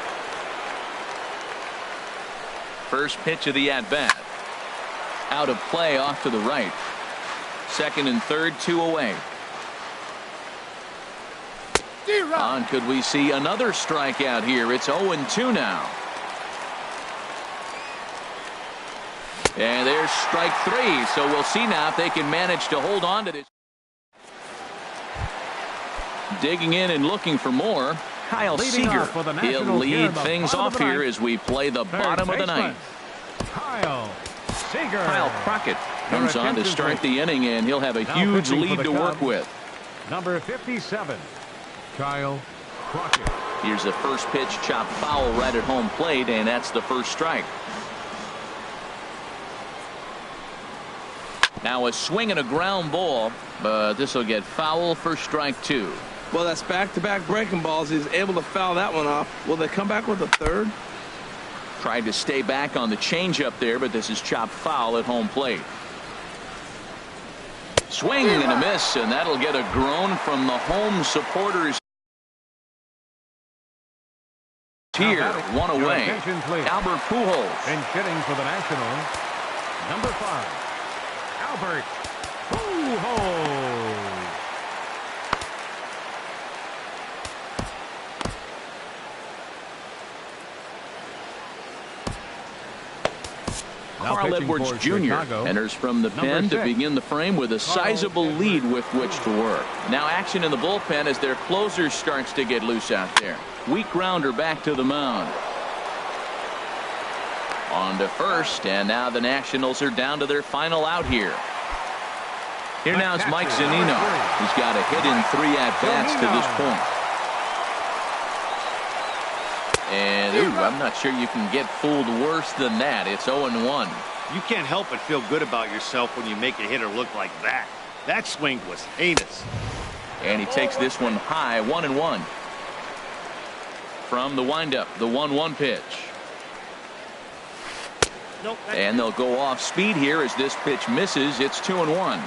First pitch of the at-bat. Out of play off to the right. Second and third, 2 away. On, could we see another strikeout here? It's 0-2 now. And there's strike 3. So we'll see now if they can manage to hold on to this. Digging in and looking for more. Kyle Seager. He'll lead things off here as we play the bottom of the 9th. Kyle Seager. Kyle Crockett comes on to start the inning, and he'll have a huge lead to work with. Number 57, Kyle Crockett. Here's the first pitch, chopped foul right at home plate, and that's the first strike. Now a swing and a ground ball, but this will get foul for strike 2. Well, that's back-to-back breaking balls. He's able to foul that one off. Will they come back with a third? Tried to stay back on the changeup there, but this is chopped foul at home plate. Swing and a miss, and that'll get a groan from the home supporters. Here, 1 away. Albert Pujols. And hitting for the Nationals, number 5, Albert Pujols. Carl Edwards Jr. enters from the pen to begin the frame with a sizable lead with which to work. Now action in the bullpen as their closer starts to get loose out there. Weak grounder back to the mound. On to first, and now the Nationals are down to their final out here. Here now is Mike Zunino, who's got a hit in 3 at-bats to this point. And, ooh, I'm not sure you can get fooled worse than that. It's 0-1. You can't help but feel good about yourself when you make a hitter look like that. That swing was heinous. And he takes this one high, 1-1. From the windup, the 1-1 pitch. And they'll go off speed here as this pitch misses. It's 2-1.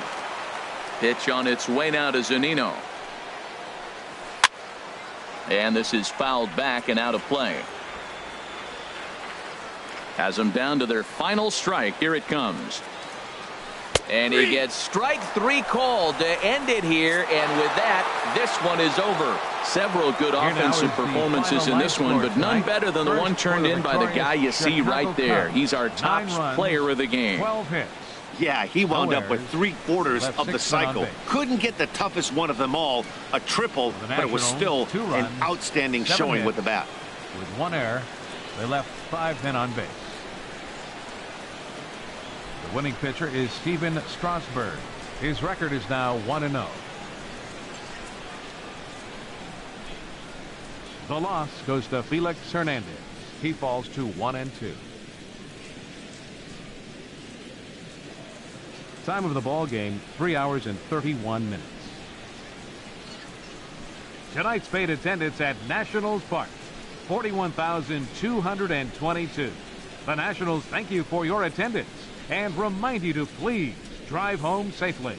Pitch on its way now to Zunino. And this is fouled back and out of play. Has them down to their final strike. Here it comes. And he gets strike 3 called to end it here. And with that, this one is over. Several good offensive performances in this one, but none better than the one turned in by the guy you see right there. He's our top player of the game. 12 hits. Yeah, he wound up with 3/4 of the cycle. Couldn't get the toughest one of them all, a triple, but it was still an outstanding showing with the bat. With 1 error, they left 5 men on base. The winning pitcher is Steven Strasburg. His record is now 1-0. The loss goes to Felix Hernandez. He falls to 1-2. Time of the ball game, 3 hours and 31 minutes. Tonight's paid attendance at Nationals Park, 41,222. The Nationals thank you for your attendance and remind you to please drive home safely.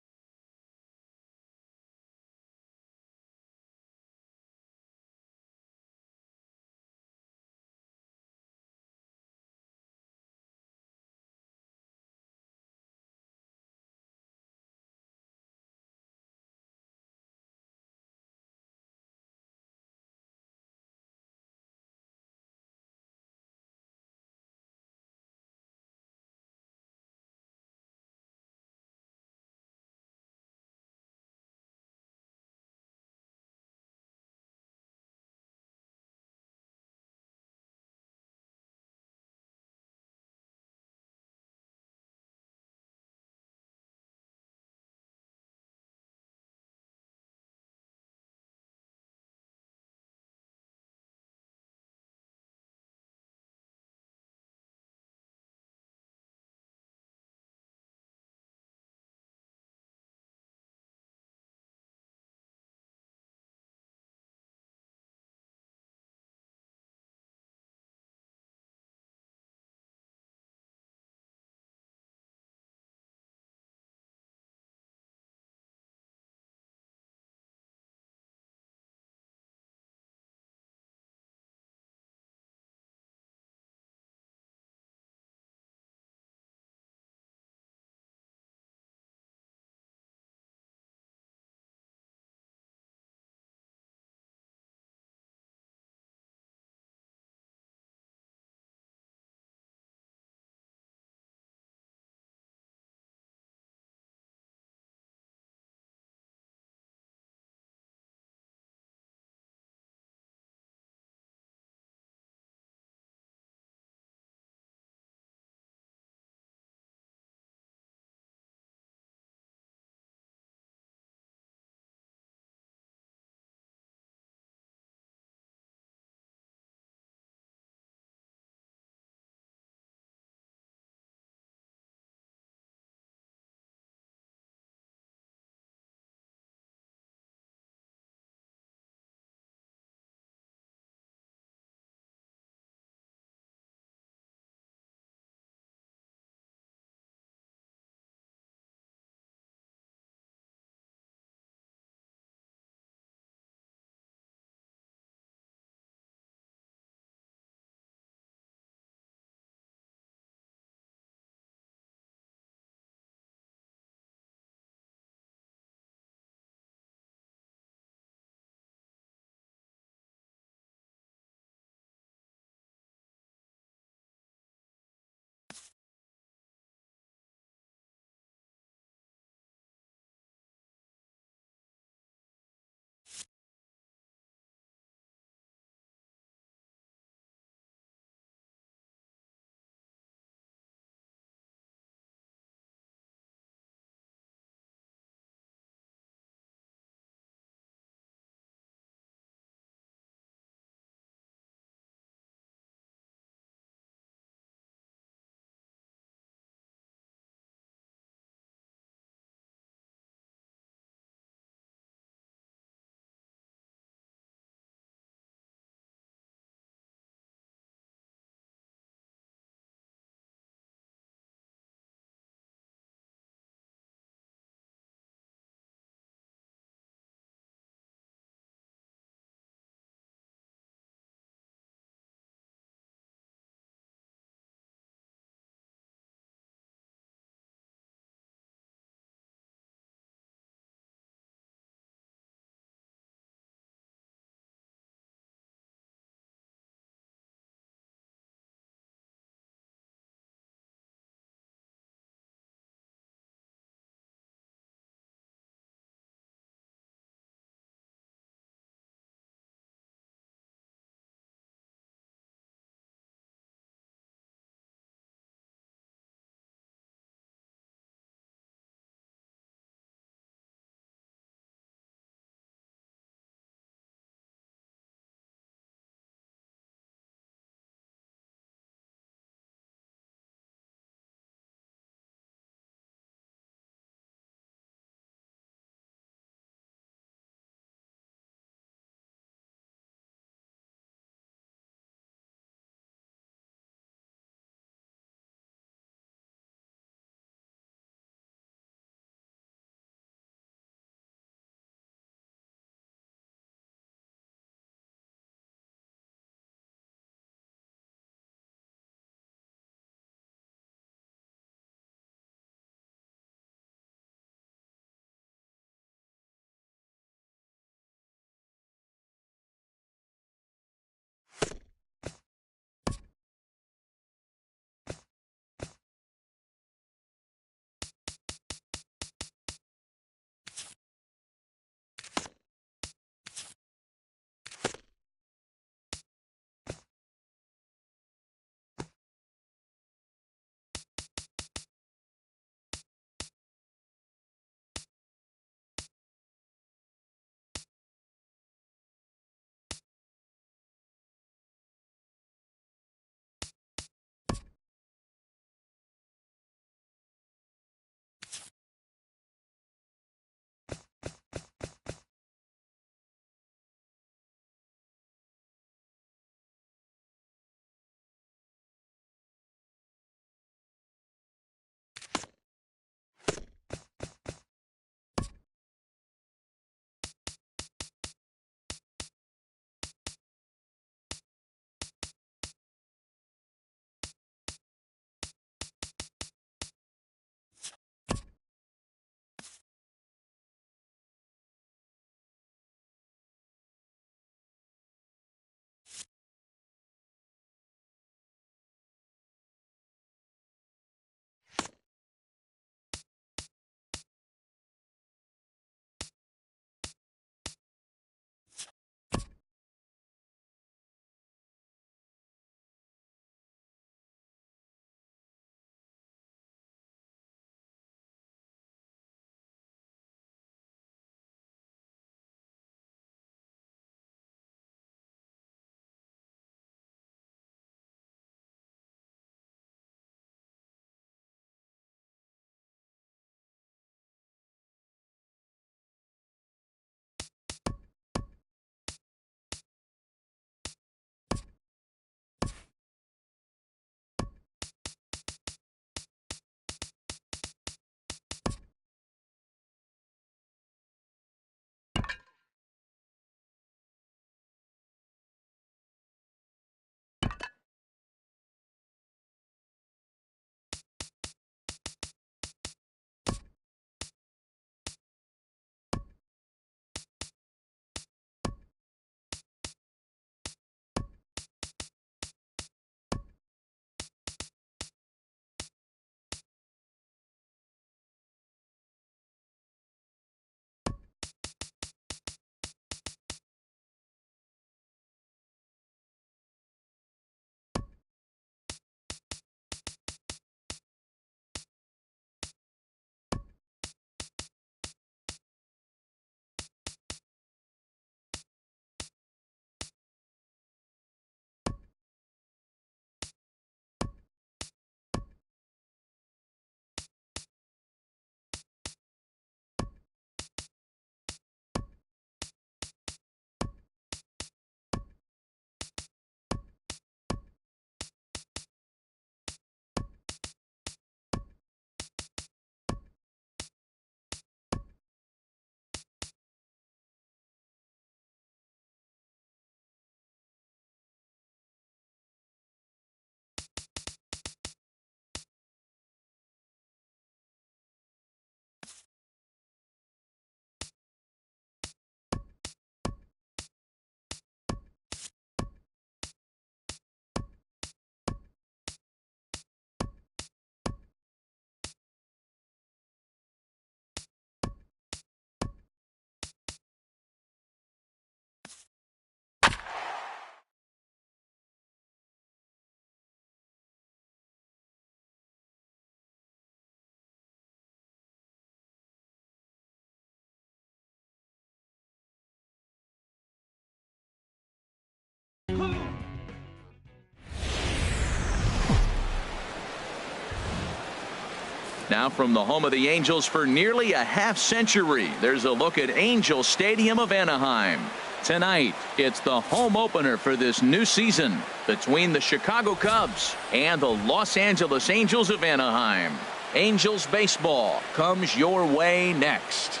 Now from the home of the Angels for nearly a half-century, there's a look at Angel Stadium of Anaheim. Tonight, it's the home opener for this new season between the Chicago Cubs and the Los Angeles Angels of Anaheim. Angels baseball comes your way next.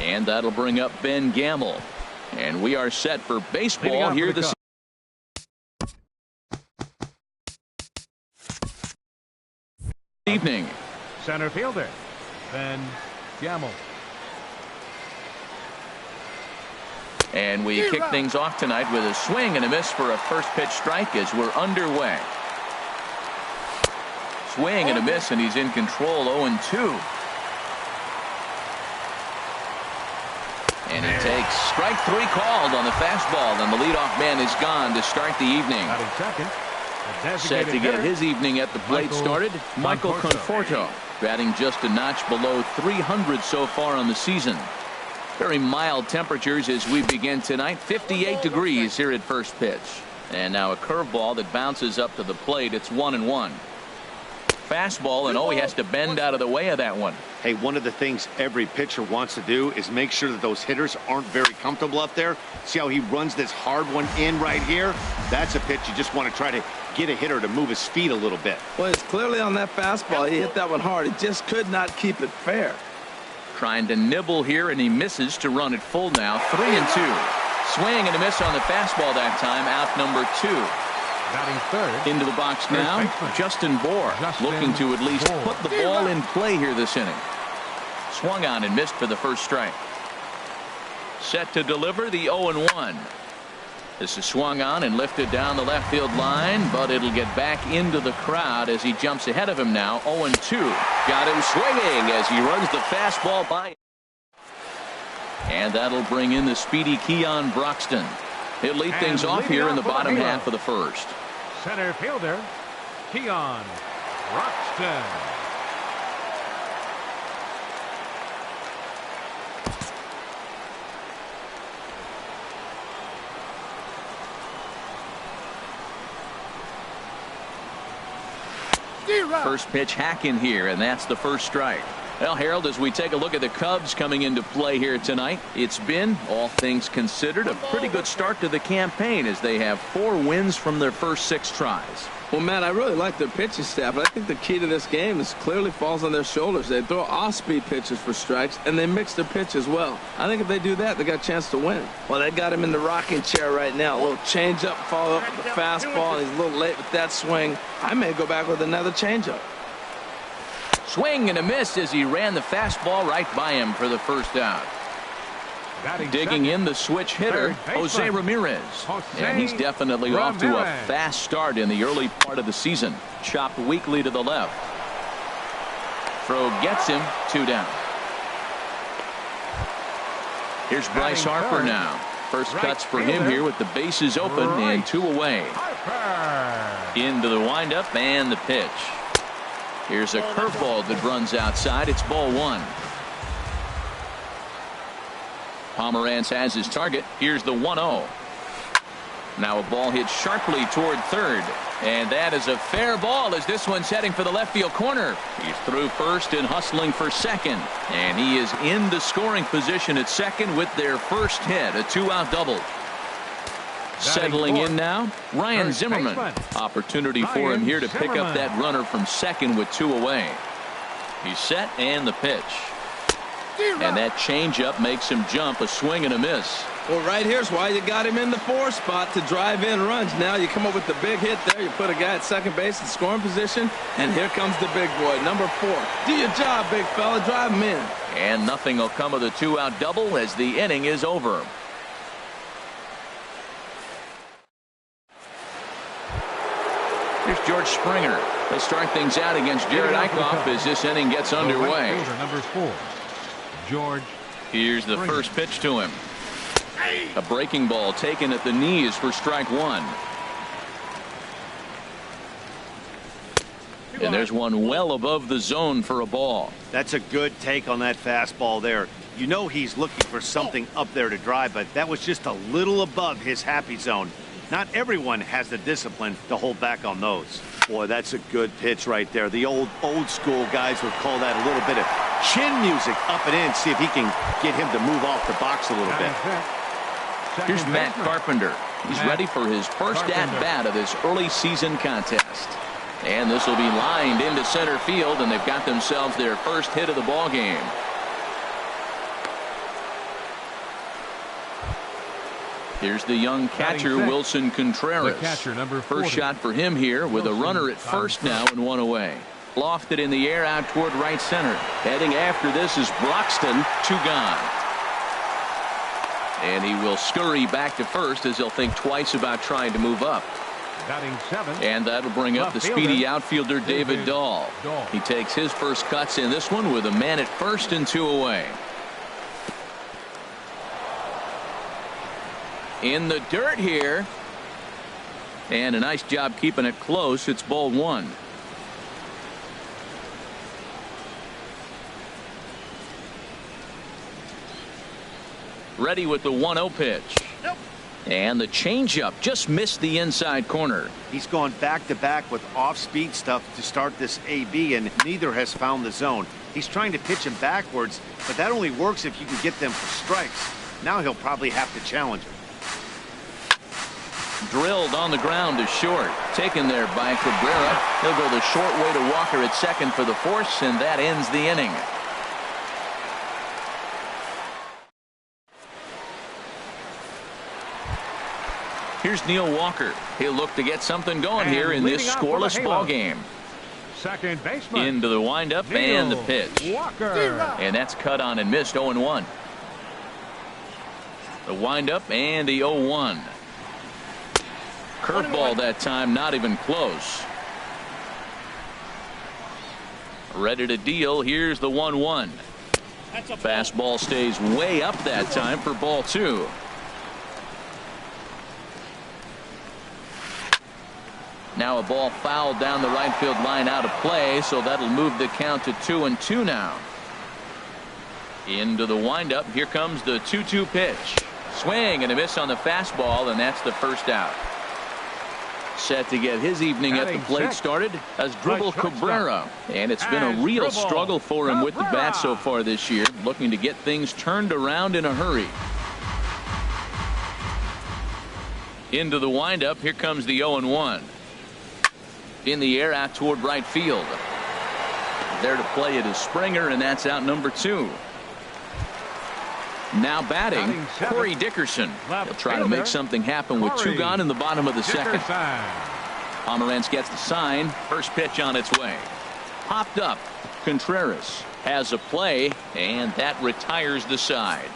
And that'll bring up Ben Gamble. And we are set for baseball here this evening. Center fielder, Ben Gamble. And we kick things off tonight with a swing and a miss for a first pitch strike as we're underway. Swing and a miss, and he's in control. 0-2. And he takes strike 3 called on the fastball, and the leadoff man is gone to start the evening. Set to get his evening at the plate started, Michael Conforto, batting just a notch below 300 so far on the season. Very mild temperatures as we begin tonight. 58 degrees here at first pitch. And now a curveball that bounces up to the plate. It's 1-1. Fastball, and he has to bend out of the way of that one. Hey, one of the things every pitcher wants to do is make sure that those hitters aren't very comfortable up there. See how he runs this hard one in right here? That's a pitch you just want to try to get a hitter to move his feet a little bit. Well, it's clearly on that fastball. He hit that one hard. He just could not keep it fair. Trying to nibble here, and he misses to run it full now. 3-2. Swing and a miss on the fastball that time. Out number 2. Batting third. Into the box now, Justin Bour, looking to at least put the ball in play here this inning. Swung on and missed for the first strike. Set to deliver the 0-1. This is swung on and lifted down the left field line, but it'll get back into the crowd as he jumps ahead of him now. 0-2. Got him swinging as he runs the fastball by. And that'll bring in the speedy Keon Broxton. He'll lead things off here in the bottom half of the first. Center fielder, Keon Broxton. First pitch hack in here, and that's the first strike. Well, Harold, as we take a look at the Cubs coming into play here tonight, it's been, all things considered, a pretty good start to the campaign as they have 4 wins from their first 6 tries. Well, Matt, I really like their pitching staff, but I think the key to this game is clearly falls on their shoulders. They throw off-speed pitches for strikes, and they mix their pitch as well. I think if they do that, they got a chance to win. Well, they got him in the rocking chair right now. A little change-up, follow up with the fastball. He's a little late with that swing. I may go back with another change-up. Swing and a miss as he ran the fastball right by him for the first out. Digging in the switch hitter, Jose Ramirez. And he's definitely off to a fast start in the early part of the season. Chopped weakly to the left. Throw gets him, 2 down. Here's Bryce Harper now. First cuts for him here with the bases open and 2 away. Into the windup and the pitch. Here's a curveball that runs outside. It's ball 1. Pomeranz has his target. Here's the 1-0. Now a ball hit sharply toward third. And that is a fair ball as this one's heading for the left field corner. He's through first and hustling for second. And he is in the scoring position at second with their first hit, a 2-out double. Settling in now, Ryan Zimmerman. Opportunity for him here to pick up that runner from second with 2 away. He's set and the pitch. And that changeup makes him jump, a swing and a miss. Well, right here's why you got him in the 4 spot to drive in runs. Now you come up with the big hit there. You put a guy at second base in scoring position, and here comes the big boy, number 4. Do your job, big fella. Drive him in. And nothing will come of the 2-out double as the inning is over. Here's George Springer. They start things out against Jared Eichhoff as this inning gets underway. Number 4, George. Here's the first pitch to him. A breaking ball taken at the knees for strike 1. And there's one well above the zone for a ball. That's a good take on that fastball there. You know he's looking for something up there to drive, but that was just a little above his happy zone. Not everyone has the discipline to hold back on those. Boy, that's a good pitch right there. The old school guys would call that a little bit of chin music up and in. See if he can get him to move off the box a little bit. Here's Matt Carpenter. He's ready for his first at-bat of this early season contest. And this will be lined into center field, and they've got themselves their first hit of the ball game. Here's the young catcher, Wilson Contreras. First shot for him here with a runner at first now and one away. Lofted in the air out toward right center. Heading after this is Broxton. 2 gone. And he will scurry back to first as he'll think twice about trying to move up. And that'll bring up the speedy outfielder David Dahl. He takes his first cuts in this one with a man at first and 2 away. In the dirt here. And a nice job keeping it close. It's ball 1. Ready with the 1-0 pitch. Nope. And the changeup just missed the inside corner. He's gone back-to-back with off-speed stuff to start this AB, and neither has found the zone. He's trying to pitch him backwards, but that only works if you can get them for strikes. Now he'll probably have to challenge him. Drilled on the ground to short. Taken there by Cabrera. He'll go the short way to Walker at second for the force, and that ends the inning. Here's Neil Walker. He'll look to get something going here in this scoreless ball game. Second baseman. Into the windup and the pitch. Walker. And that's cut on and missed. 0-1. The windup and the 0-1. Curveball that time, not even close. Ready to deal. Here's the 1-1. Fastball stays way up that time for ball 2. Now a ball fouled down the right field line out of play, so that'll move the count to 2-2 now. Into the windup. Here comes the 2-2 pitch. Swing and a miss on the fastball, and that's the first out. Set to get his evening at the plate started as Dribble Cabrera. And it's been a real struggle for him with the bat so far this year, looking to get things turned around in a hurry. Into the windup. Here comes the 0-1. In the air out toward right field. There to play it is Springer, and that's out number 2. Now batting, Corey Dickerson. He'll try to make something happen with 2 gone in the bottom of the second. Pomeranz gets the sign. First pitch on its way. Popped up. Contreras has a play, and that retires the side.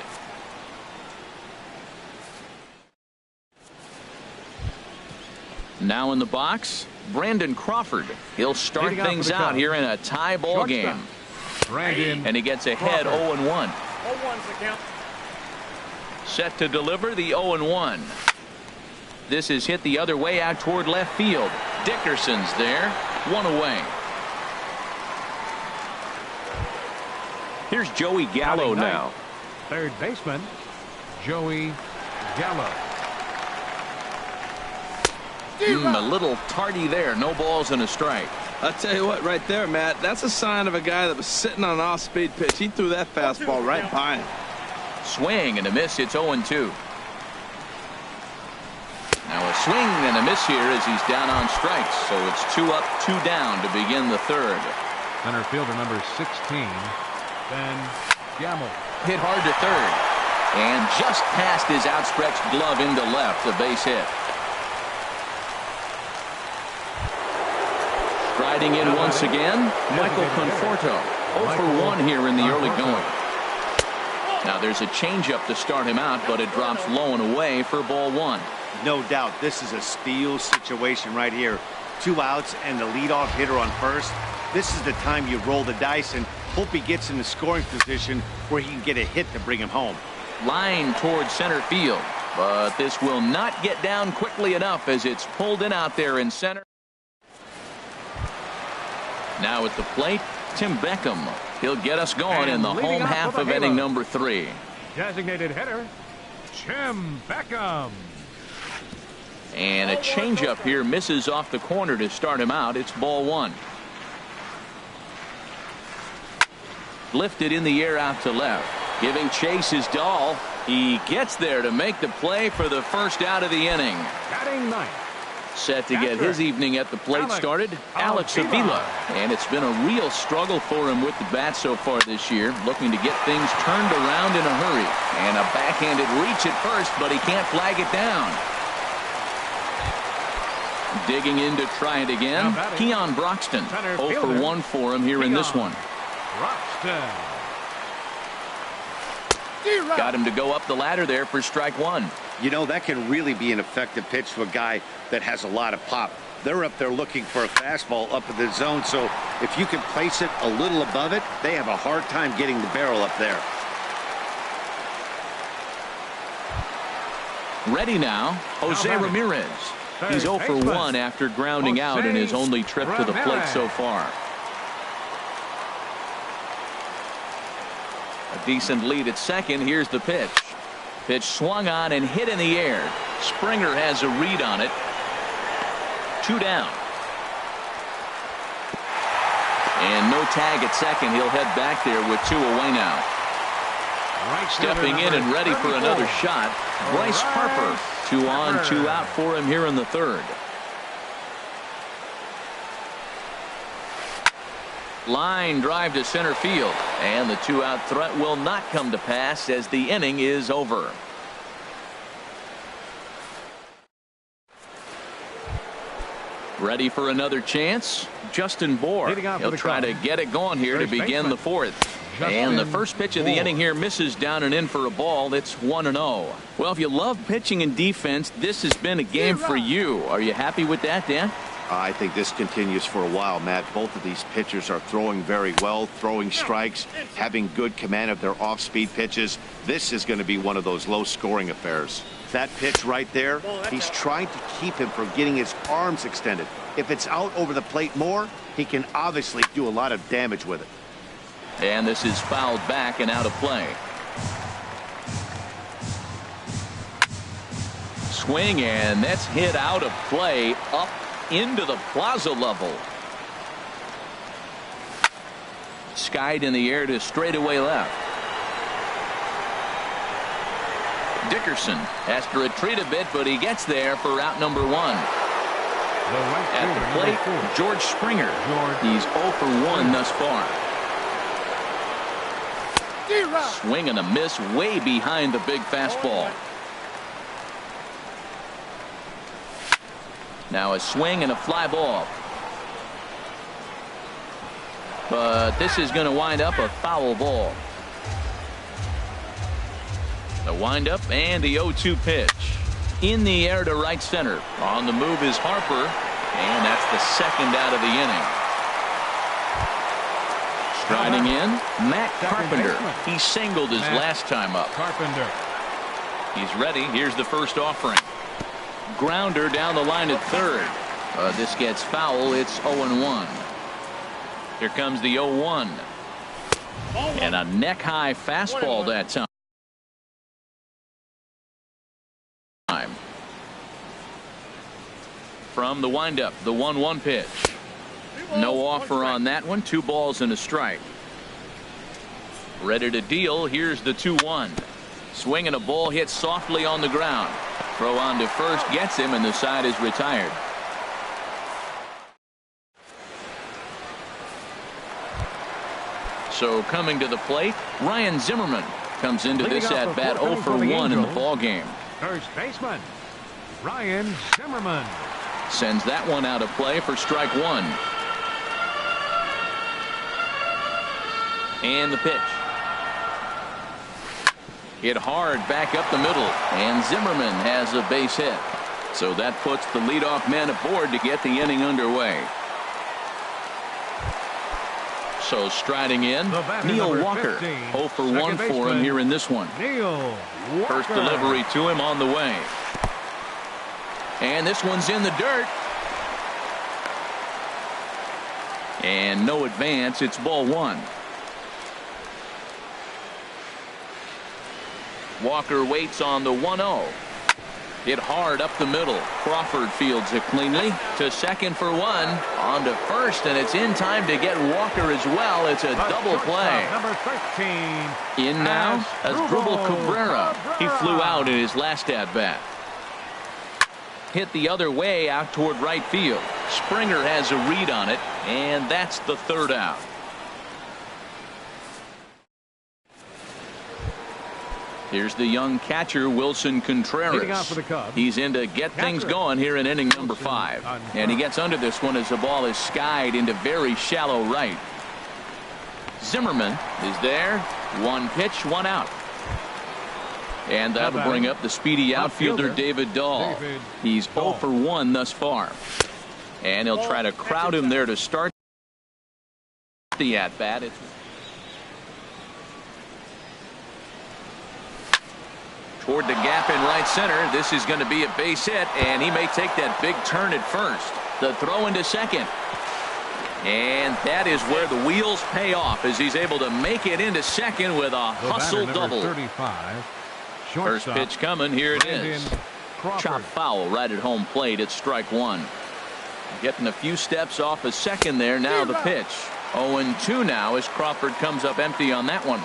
Now in the box, Brandon Crawford. He'll start things out here in a tie ball game. And he gets ahead 0-1. 0-1's the count. Set to deliver the 0-1. This is hit the other way out toward left field. Dickerson's there. 1 away. Here's Joey Gallo now. Third baseman, Joey Gallo. A little tardy there. No balls and a strike. I'll tell you what, right there, Matt, that's a sign of a guy that was sitting on an off-speed pitch. He threw that fastball right by him. Swing and a miss. It's 0-2. Now a swing and a miss here as he's down on strikes. So it's 2 up, 2 down to begin the third. Center fielder number 16, Ben Gamble. Hit hard to third. And just past his outstretched glove into left. A base hit. Striding in once again, Michael Conforto. 0 for 1 here in the early going. Now there's a changeup to start him out, but it drops low and away for ball 1. No doubt this is a steal situation right here. 2 outs and the leadoff hitter on first. This is the time you roll the dice and hope he gets in the scoring position where he can get a hit to bring him home. Line towards center field, but this will not get down quickly enough as it's pulled in out there in center. Now at the plate, Tim Beckham. He'll get us going in the home half of inning number 3. Designated hitter, Tim Beckham. And a changeup here misses off the corner to start him out. It's ball one. Lifted in the air out to left. Giving chase is Dahl. He gets there to make the play for the first out of the inning. Batting ninth. Set to get his evening at the plate started, Alex Avila. And it's been a real struggle for him with the bat so far this year, looking to get things turned around in a hurry. And a backhanded reach at first, but he can't flag it down. Digging in to try it again, Keon Broxton. 0 for 1 for him here in this one. Broxton. Got him to go up the ladder there for strike one. You know, that can really be an effective pitch to a guy that has a lot of pop. They're up there looking for a fastball up in the zone, so if you can place it a little above it, they have a hard time getting the barrel up there. Ready now, Jose Ramirez. He's 0 for 1 after grounding out in his only trip to the plate so far. A decent lead at second. Here's the pitch. Pitch swung on and hit in the air. Springer has a read on it. 2 down. And no tag at second. He'll head back there with 2 away now. Stepping in and ready for another shot, Bryce Harper. 2 on, 2 out for him here in the third. Line drive to center field, and the 2-out threat will not come to pass as the inning is over. Ready for another chance, Justin Bohr. He'll try to get it going here to begin the fourth. And the first pitch of the inning here misses down and in for a ball. It's 1-0. Well, if you love pitching and defense, this has been a game for you. Are you happy with that, Dan? I think this continues for a while, Matt. Both of these pitchers are throwing very well, throwing strikes, having good command of their off-speed pitches. This is going to be one of those low-scoring affairs. That pitch right there, he's trying to keep him from getting his arms extended. If it's out over the plate more, he can obviously do a lot of damage with it. And this is fouled back and out of play. Swing, and that's hit out of play up into the plaza level. Skied in the air to straightaway left. Dickerson has to retreat a bit, but he gets there for out number 1. At the plate, George Springer. He's 0 for 1 thus far. Swing and a miss way behind the big fastball. Now a swing and a fly ball. But this is going to wind up a foul ball. The windup and the 0-2 pitch. In the air to right center. On the move is Harper. And that's the second out of the inning. Striding in, Matt Carpenter. He singled his last time up. Carpenter. He's ready. Here's the first offering. Grounder down the line at third. This gets foul. It's 0-1. Here comes the 0-1. And a neck-high fastball that time. From the windup, the 1-1 pitch. No offer on that one. 2 balls and a strike. Ready to deal. Here's the 2-1. Swing and a ball hit softly on the ground. Throw on to first gets him, and the side is retired. So coming to the plate, Ryan Zimmerman comes into this at bat 0 for 1 in the ball game. First baseman Ryan Zimmerman sends that one out of play for strike 1. And the pitch. Hit hard back up the middle, and Zimmerman has a base hit. So that puts the leadoff man aboard to get the inning underway. So striding in, Neil Walker. 0 for 1 for him here in this one. Neil Walker. First delivery to him on the way. And this one's in the dirt. And no advance. It's ball 1. Walker waits on the 1-0. Hit hard up the middle. Crawford fields it cleanly to second for one. On to first, and it's in time to get Walker as well. It's a double play. Number 13. In now, Asdrubal Cabrera. He flew out in his last at-bat. Hit the other way out toward right field. Springer has a read on it, and that's the third out. Here's the young catcher, Wilson Contreras. He's in to get things going here in inning number 5. And he gets under this one as the ball is skied into very shallow right. Zimmerman is there. One pitch, one out. And that'll bring up the speedy outfielder, David Dahl. He's 0 for 1 thus far. And he'll try to crowd him there to start the at-bat. Toward the gap in right center. This is going to be a base hit, and he may take that big turn at first. The throw into second. And that is where the wheels pay off as he's able to make it into second with a hustle double. 35, first pitch coming. Here it is. Chop foul right at home plate. It's strike one. Getting a few steps off a second there. Now the pitch. 0-2 now as Crawford comes up empty on that one.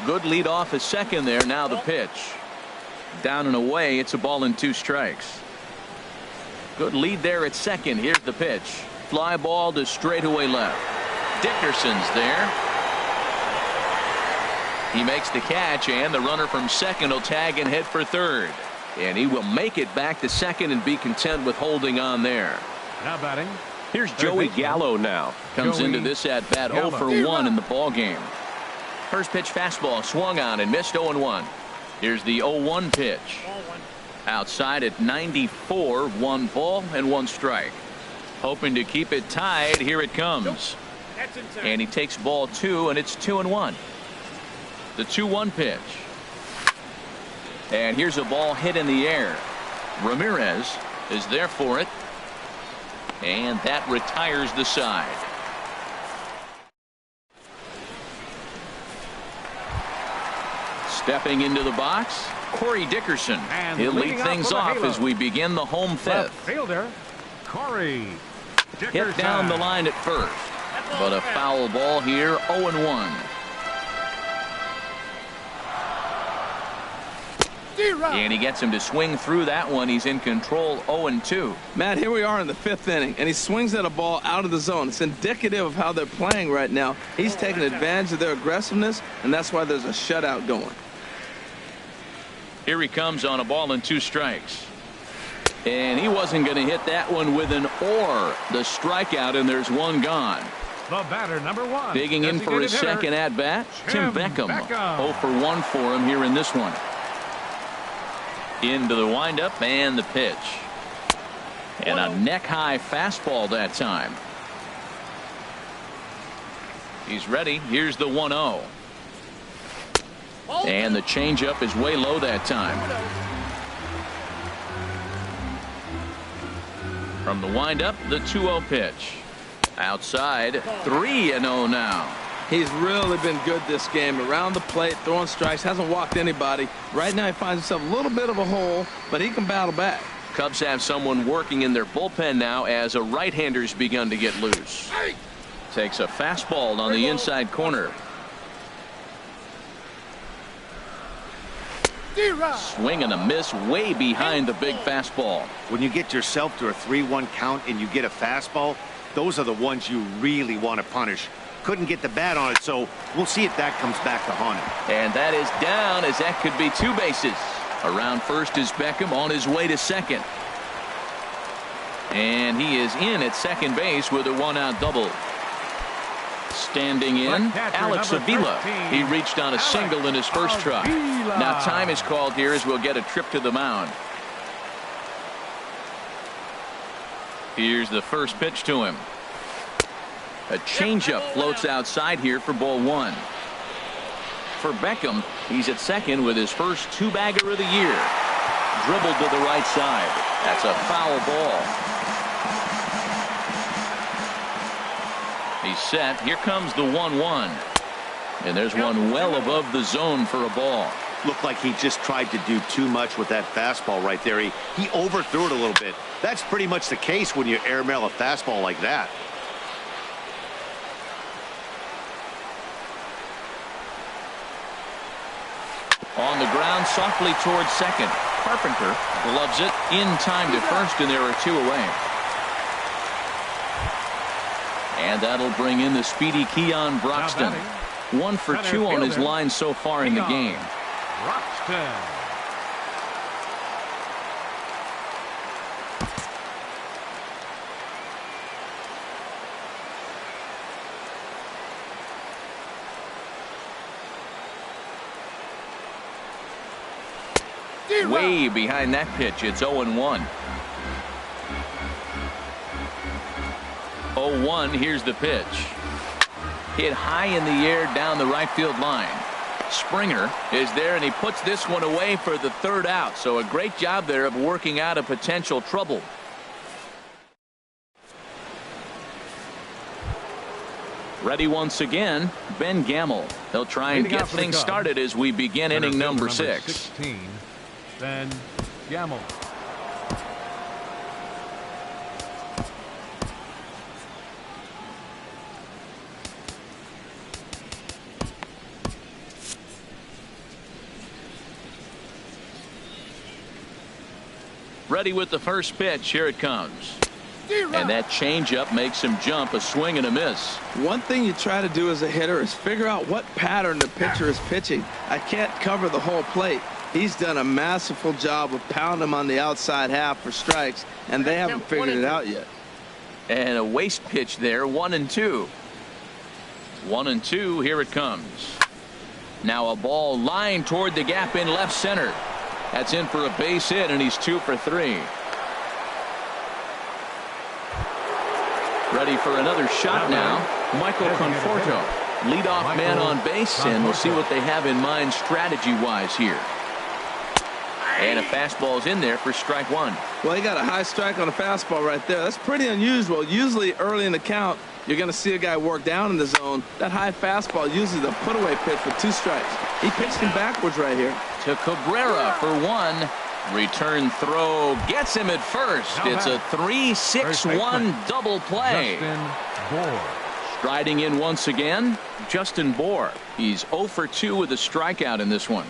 Good lead off a second there. Now the pitch. Down and away. It's a ball and 2 strikes. Good lead there at second. Here's the pitch. Fly ball to straightaway left. Dickerson's there. He makes the catch, and the runner from second will tag and head for third. And he will make it back to second and be content with holding on there. Now batting. Here's Joey Gallo now. Comes into this at bat 0 for 1 in the ball game. First pitch fastball swung on and missed 0-1. Here's the 0-1 pitch. Outside at 94, 1 ball and 1 strike. Hoping to keep it tied. Here it comes. And he takes ball 2, and it's 2-1. The 2-1 pitch. And here's a ball hit in the air. Ramirez is there for it. And that retires the side. Stepping into the box, Corey Dickerson. He'll lead things off as we begin the home fifth. Fielder, Corey Dickerson. Hit down the line at first, but a foul ball here, 0-1. And he gets him to swing through that one. He's in control, 0-2. Matt, here we are in the 5th inning, and he swings at a ball out of the zone. It's indicative of how they're playing right now. He's taking advantage of their aggressiveness, and that's why there's a shutout going. Here he comes on a ball and 2 strikes. And he wasn't going to hit that one with an or. The strikeout, and there's 1 gone. The batter, number 1. Digging in for his second at-bat, Tim Beckham. 0 for 1 for him here in this one. Into the windup and the pitch. And a neck-high fastball that time. He's ready. Here's the 1-0. And the changeup is way low that time. From the windup, the 2-0 pitch. Outside, 3-0 now. He's really been good this game. Around the plate, throwing strikes, hasn't walked anybody. Right now he finds himself a little bit of a hole, but he can battle back. Cubs have someone working in their bullpen now as a right-hander's begun to get loose. Takes a fastball on the inside corner. Swing and a miss way behind the big fastball. When you get yourself to a 3-1 count and you get a fastball, those are the ones you really want to punish. Couldn't get the bat on it, so we'll see if that comes back to haunt him. And that is down, as that could be 2 bases. Around first is Beckham on his way to second. And he is in at second base with a 1-out double. Standing in, Alex Avila. He reached on a single in his first try. Now time is called here as we'll get a trip to the mound. Here's the first pitch to him. A changeup floats outside here for ball 1. For Beckham, he's at second with his first 2-bagger of the year. Dribbled to the right side. That's a foul ball. He's set. Here comes the 1-1. And there's one well above the zone for a ball. Looked like he just tried to do too much with that fastball right there. He overthrew it a little bit. That's pretty much the case when you airmail a fastball like that. On the ground, softly towards second. Carpenter gloves it in time to first, and there are 2 away. And that'll bring in the speedy Keon Broxton. 1 for 2 on his line so far in the game. Broxton. Way behind that pitch. It's 0-1. 0-1. Here's the pitch. Hit high in the air down the right field line. Springer is there, and he puts this one away for the 3rd out. So a great job there of working out a potential trouble. Ready once again, Ben Gamble. They'll try and get things started as we begin inning number 6. 16, Ben Gamble. Ready with the first pitch. Here it comes. And that changeup makes him jump. A swing and a miss. One thing you try to do as a hitter is figure out what pattern the pitcher is pitching. I can't cover the whole plate. He's done a masterful job of pounding him on the outside half for strikes, and they haven't figured it out yet. And a waste pitch there. 1-2. 1-2. Here it comes. Now a ball lined toward the gap in left center. That's in for a base hit, and he's 2 for 3. Ready for another shot now. Michael Conforto, leadoff man on base, and we'll see what they have in mind strategy-wise here. And a fastball's in there for strike 1. Well, he got a high strike on a fastball right there. That's pretty unusual. Usually early in the count, you're going to see a guy work down in the zone. That high fastball, usually the put-away pitch with 2 strikes. He pitched him backwards right here. To Cabrera for 1. Return throw gets him at first. It's a 3-6-1 double play. Striding in once again, Justin Bour. He's 0 for 2 with a strikeout in this one.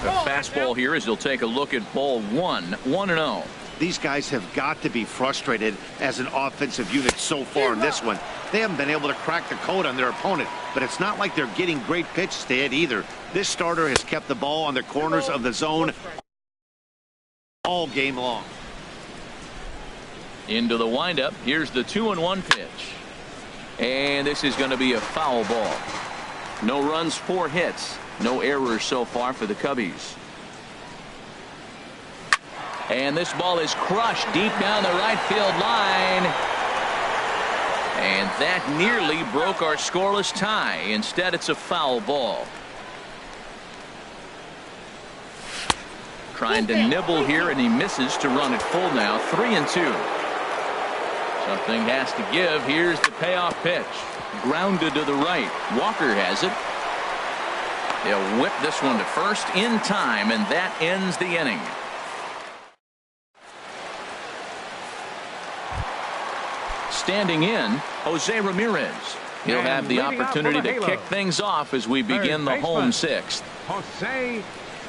A fastball here as he'll take a look at ball 1. 1-0. These guys have got to be frustrated as an offensive unit so far in this one. They haven't been able to crack the code on their opponent, but it's not like they're getting great pitches to hit either. This starter has kept the ball on the corners of the zone all game long. Into the windup. Here's the 2-1 pitch. And this is going to be a foul ball. No runs, 4 hits. No errors so far for the Cubbies. And this ball is crushed deep down the right field line. And that nearly broke our scoreless tie. Instead, it's a foul ball. Trying to nibble here, and he misses to run it full now. 3-2. Something has to give. Here's the payoff pitch. Grounded to the right. Walker has it. He'll whip this one to first in time, and that ends the inning. Standing in, Jose Ramirez. He'll have the opportunity to kick things off as we begin the home 6th. Jose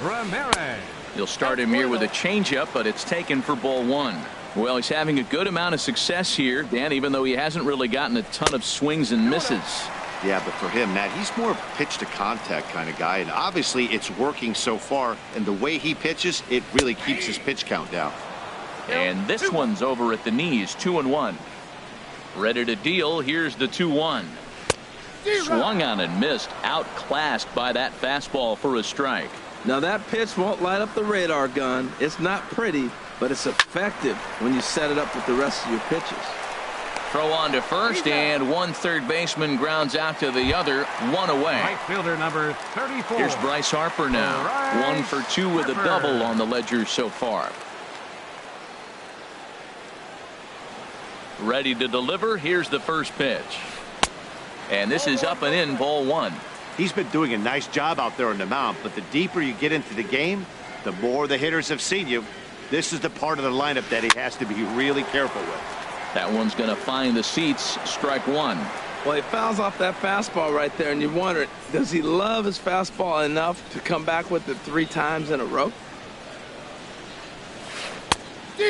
Ramirez. He'll start him here with a changeup, but it's taken for ball 1. Well, he's having a good amount of success here, Dan, even though he hasn't really gotten a ton of swings and misses. Yeah, but for him, Matt, he's more pitch to contact kind of guy, and obviously it's working so far, and the way he pitches, it really keeps his pitch count down. And this one's over at the knees. 2-1. Ready to deal. Here's the 2-1. Swung on and missed. Outclassed by that fastball for a strike. Now that pitch won't light up the radar gun. It's not pretty, but it's effective when you set it up with the rest of your pitches. Throw on to first, and one third baseman grounds out to the other. 1 away. Right fielder number 34. Here's Bryce Harper now. 1 for 2 with a double on the ledger so far. Ready to deliver. Here's the first pitch. And this is up and in, ball 1. He's been doing a nice job out there on the mound, but the deeper you get into the game, the more the hitters have seen you. This is the part of the lineup that he has to be really careful with. That one's going to find the seats. Strike one. Well, he fouls off that fastball right there, and you wonder, does he love his fastball enough to come back with it 3 times in a row?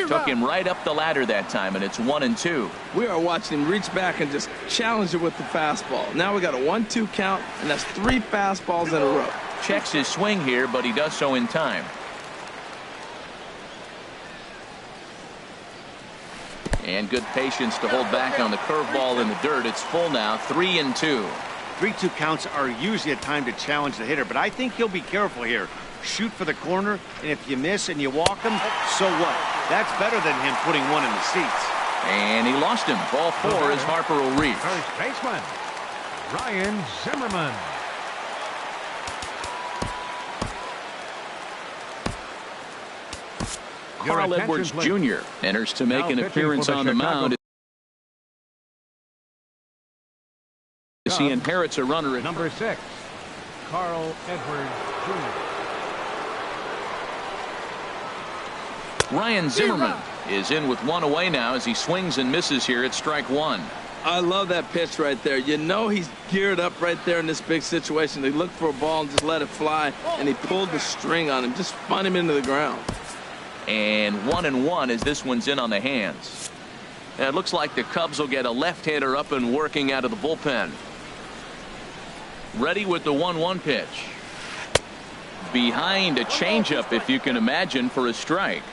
Took him right up the ladder that time, and it's 1-2. We are watching him reach back and just challenge it with the fastball. Now we got a 1-2 count, and that's 3 fastballs in a row. Checks his swing here, but he does so in time. And good patience to hold back on the curveball in the dirt. It's full now, 3-2. 3-2 counts are usually a time to challenge the hitter, but I think he'll be careful here. Shoot for the corner, and if you miss and you walk him, so what? That's better than him putting one in the seats. And he lost him. Ball 4 as Harper will reach. First baseman, Ryan Zimmerman. Carl Edwards Jr. enters to make an appearance on the mound as he inherits a runner at number 6, Carl Edwards Jr. Ryan Zimmerman is in with 1 away now as he swings and misses here at strike 1. I love that pitch right there. You know he's geared up right there in this big situation. They looked for a ball and just let it fly, and he pulled the string on him, just spun him into the ground. And 1-1 as this one's in on the hands. And it looks like the Cubs will get a left-hander up and working out of the bullpen. Ready with the 1-1 pitch. Behind a changeup, if you can imagine, for a strike.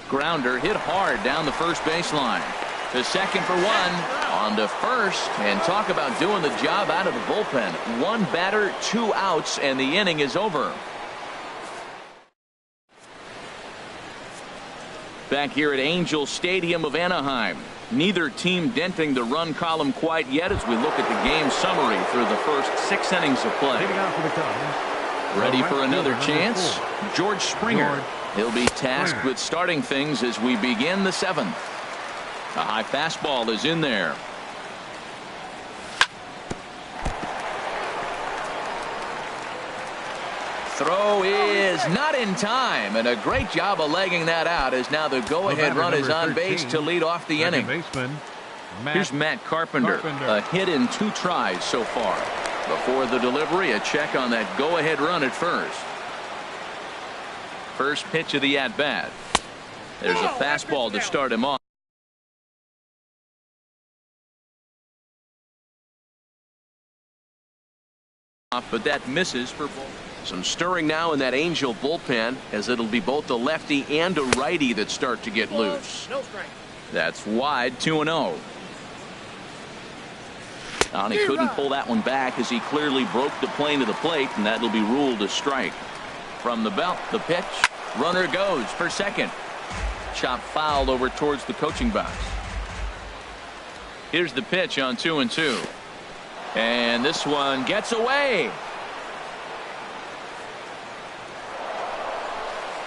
Grounder hit hard down the first baseline. To second for 1. On to first. And talk about doing the job out of the bullpen. 1 batter, 2 outs, and the inning is over. Back here at Angel Stadium of Anaheim. Neither team denting the run column quite yet as we look at the game summary through the first 6 innings of play. Ready for another chance? George Springer. He'll be tasked with starting things as we begin the 7th. A high fastball is in there. Throw is not in time, and a great job of legging that out as now the go-ahead run is on base to lead off the inning. Here's Matt Carpenter. A hit in 2 tries so far. Before the delivery, a check on that go-ahead run at first. First pitch of the at-bat. There's a fastball to start him off. But that misses for ball. Some stirring now in that Angel bullpen as it'll be both a lefty and a righty that start to get loose. That's wide, 2-0. And he couldn't pull that one back as he clearly broke the plane of the plate, and that'll be ruled a strike. From the belt, the pitch. Runner goes for second. Chop fouled over towards the coaching box. Here's the pitch on 2-2. And this one gets away.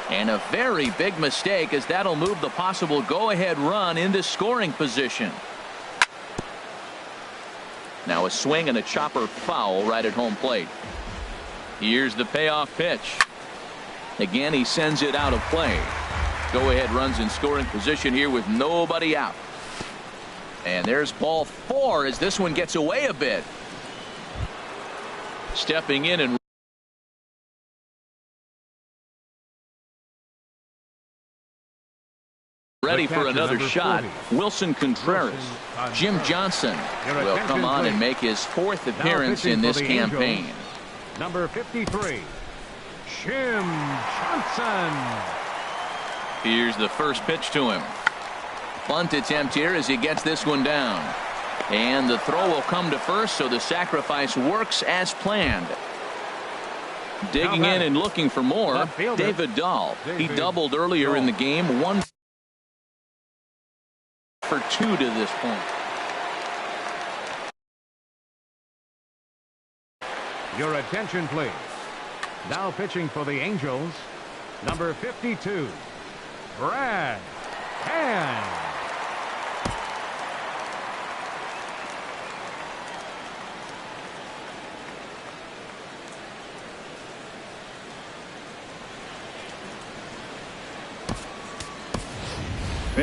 And a very big mistake as that'll move the possible go-ahead run into scoring position. Now a swing and a chopper foul right at home plate. Here's the payoff pitch. Again, he sends it out of play. Go-ahead runs in scoring position here with nobody out. And there's ball 4 as this one gets away a bit. Stepping in and ready for another shot. Wilson Contreras. Jim Johnson will come on and make his 4th appearance in this campaign. Number 53, Jim Johnson. Here's the first pitch to him. Bunt attempt here as he gets this one down. And the throw will come to first, so the sacrifice works as planned. Digging in and looking for more, David Dahl. He doubled earlier in the game, 1 for 2 to this point. Your attention, please. Now pitching for the Angels, number 52, Brad Hand.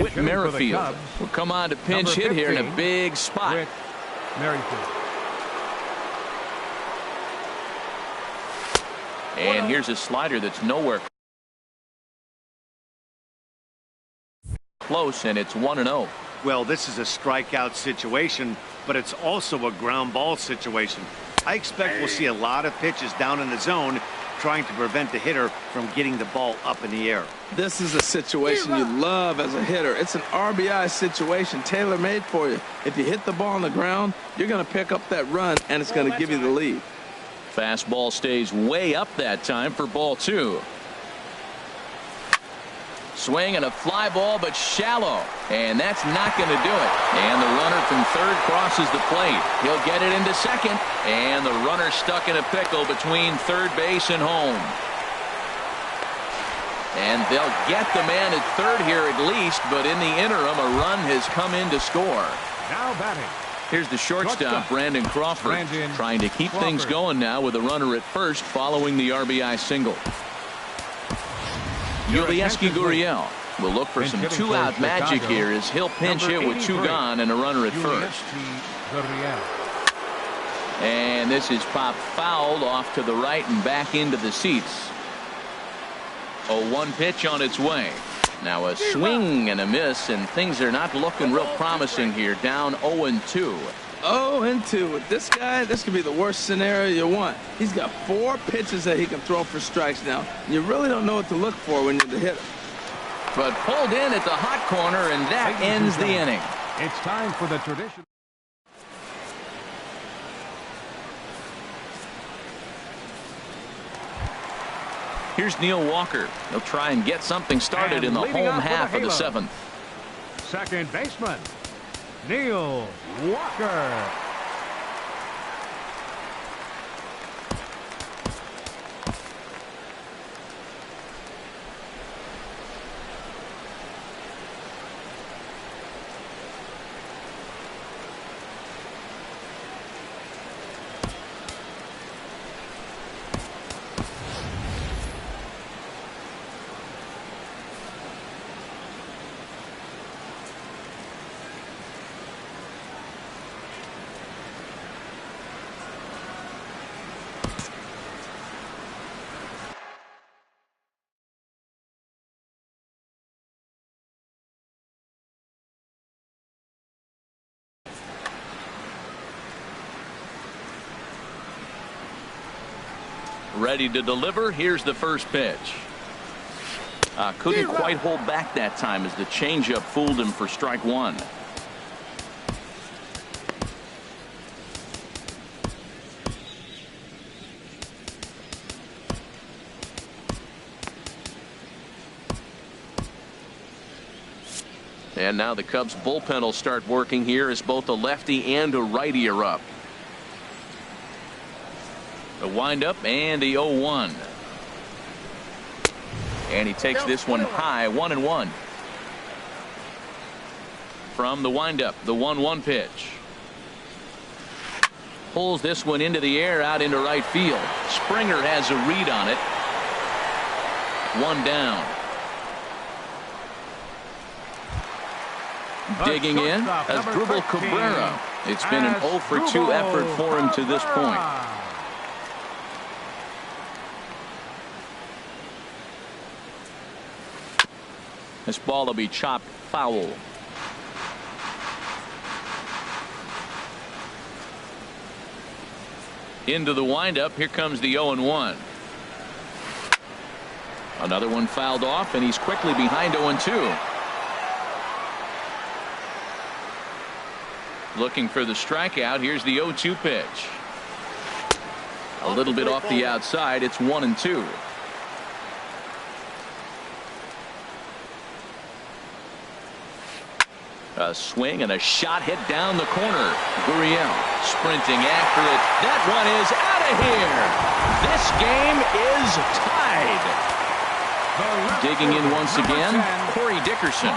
Whit hitting for the Merrifield Cubs, will come on to pinch number hit here in a 15, big spot. Whit Merrifield. And here's a slider that's nowhere close, and it's 1-0. Well, this is a strikeout situation, but it's also a ground ball situation. I expect we'll see a lot of pitches down in the zone trying to prevent the hitter from getting the ball up in the air. This is a situation you love as a hitter. It's an RBI situation, tailor-made for you. If you hit the ball on the ground, you're going to pick up that run, and it's going to give you the lead. Fastball stays way up that time for ball 2. Swing and a fly ball, but shallow, and that's not going to do it. And the runner from third crosses the plate. He'll get it into second, and the runner stuck in a pickle between third base and home. And they'll get the man at third here at least, but in the interim, a run has come in to score. Now batting. Here's the shortstop, Brandon Crawford, trying to keep things going now with a runner at first following the RBI single. Yulieski Gurriel will look for some two-out magic here as he'll pinch hit with 2 gone and a runner at first. And this is popped fouled off to the right and back into the seats. 0-1 pitch on its way. Now a swing and a miss, and things are not looking real promising here. Down 0-2. 0-2 with this guy. This could be the worst scenario you want. He's got 4 pitches that he can throw for strikes now. You really don't know what to look for when you're the hitter. But pulled in at the hot corner, and that ends the inning. It's time for the tradition. Here's Neil Walker. He'll try and get something started in the home half of the 7th. Second baseman, Neil Walker. Ready to deliver. Here's the first pitch. Couldn't quite hold back that time as the changeup fooled him for strike 1. And now the Cubs bullpen will start working here as both a lefty and a righty are up. The windup and the 0-1. And he takes this one high, 1-1. From the windup, the 1-1 pitch. Pulls this one into the air out into right field. Springer has a read on it. 1 down. Digging in as Asdrubal Cabrera. It's been an 0 for 2 effort for him to this point. This ball will be chopped foul. Into the windup. Here comes the 0-1. Another one fouled off, and he's quickly behind 0-2. Looking for the strikeout. Here's the 0-2 pitch. A little bit off the outside. It's 1-2. A swing and a shot hit down the corner. Gurriel sprinting after it. That one is out of here. This game is tied. Digging in once again, Corey Dickerson.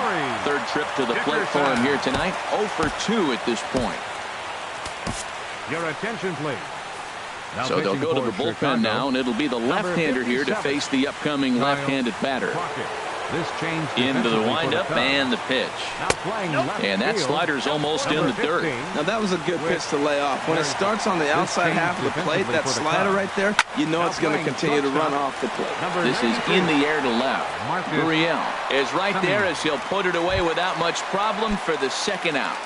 Third trip to the plate for him here tonight. 0 for 2 at this point. Your attention, please. So they'll go to the bullpen now, and it'll be the left-hander here to face the upcoming left-handed batter. This change Into the windup and the pitch. Now playing left And that field. slider's almost in the dirt. Now that was a good pitch to lay off. When it starts on the outside half of the plate, that slider right there, you know it's going to continue to run off the plate. This is in the air to left. Gurriel is right there as he'll put it away without much problem for the second out.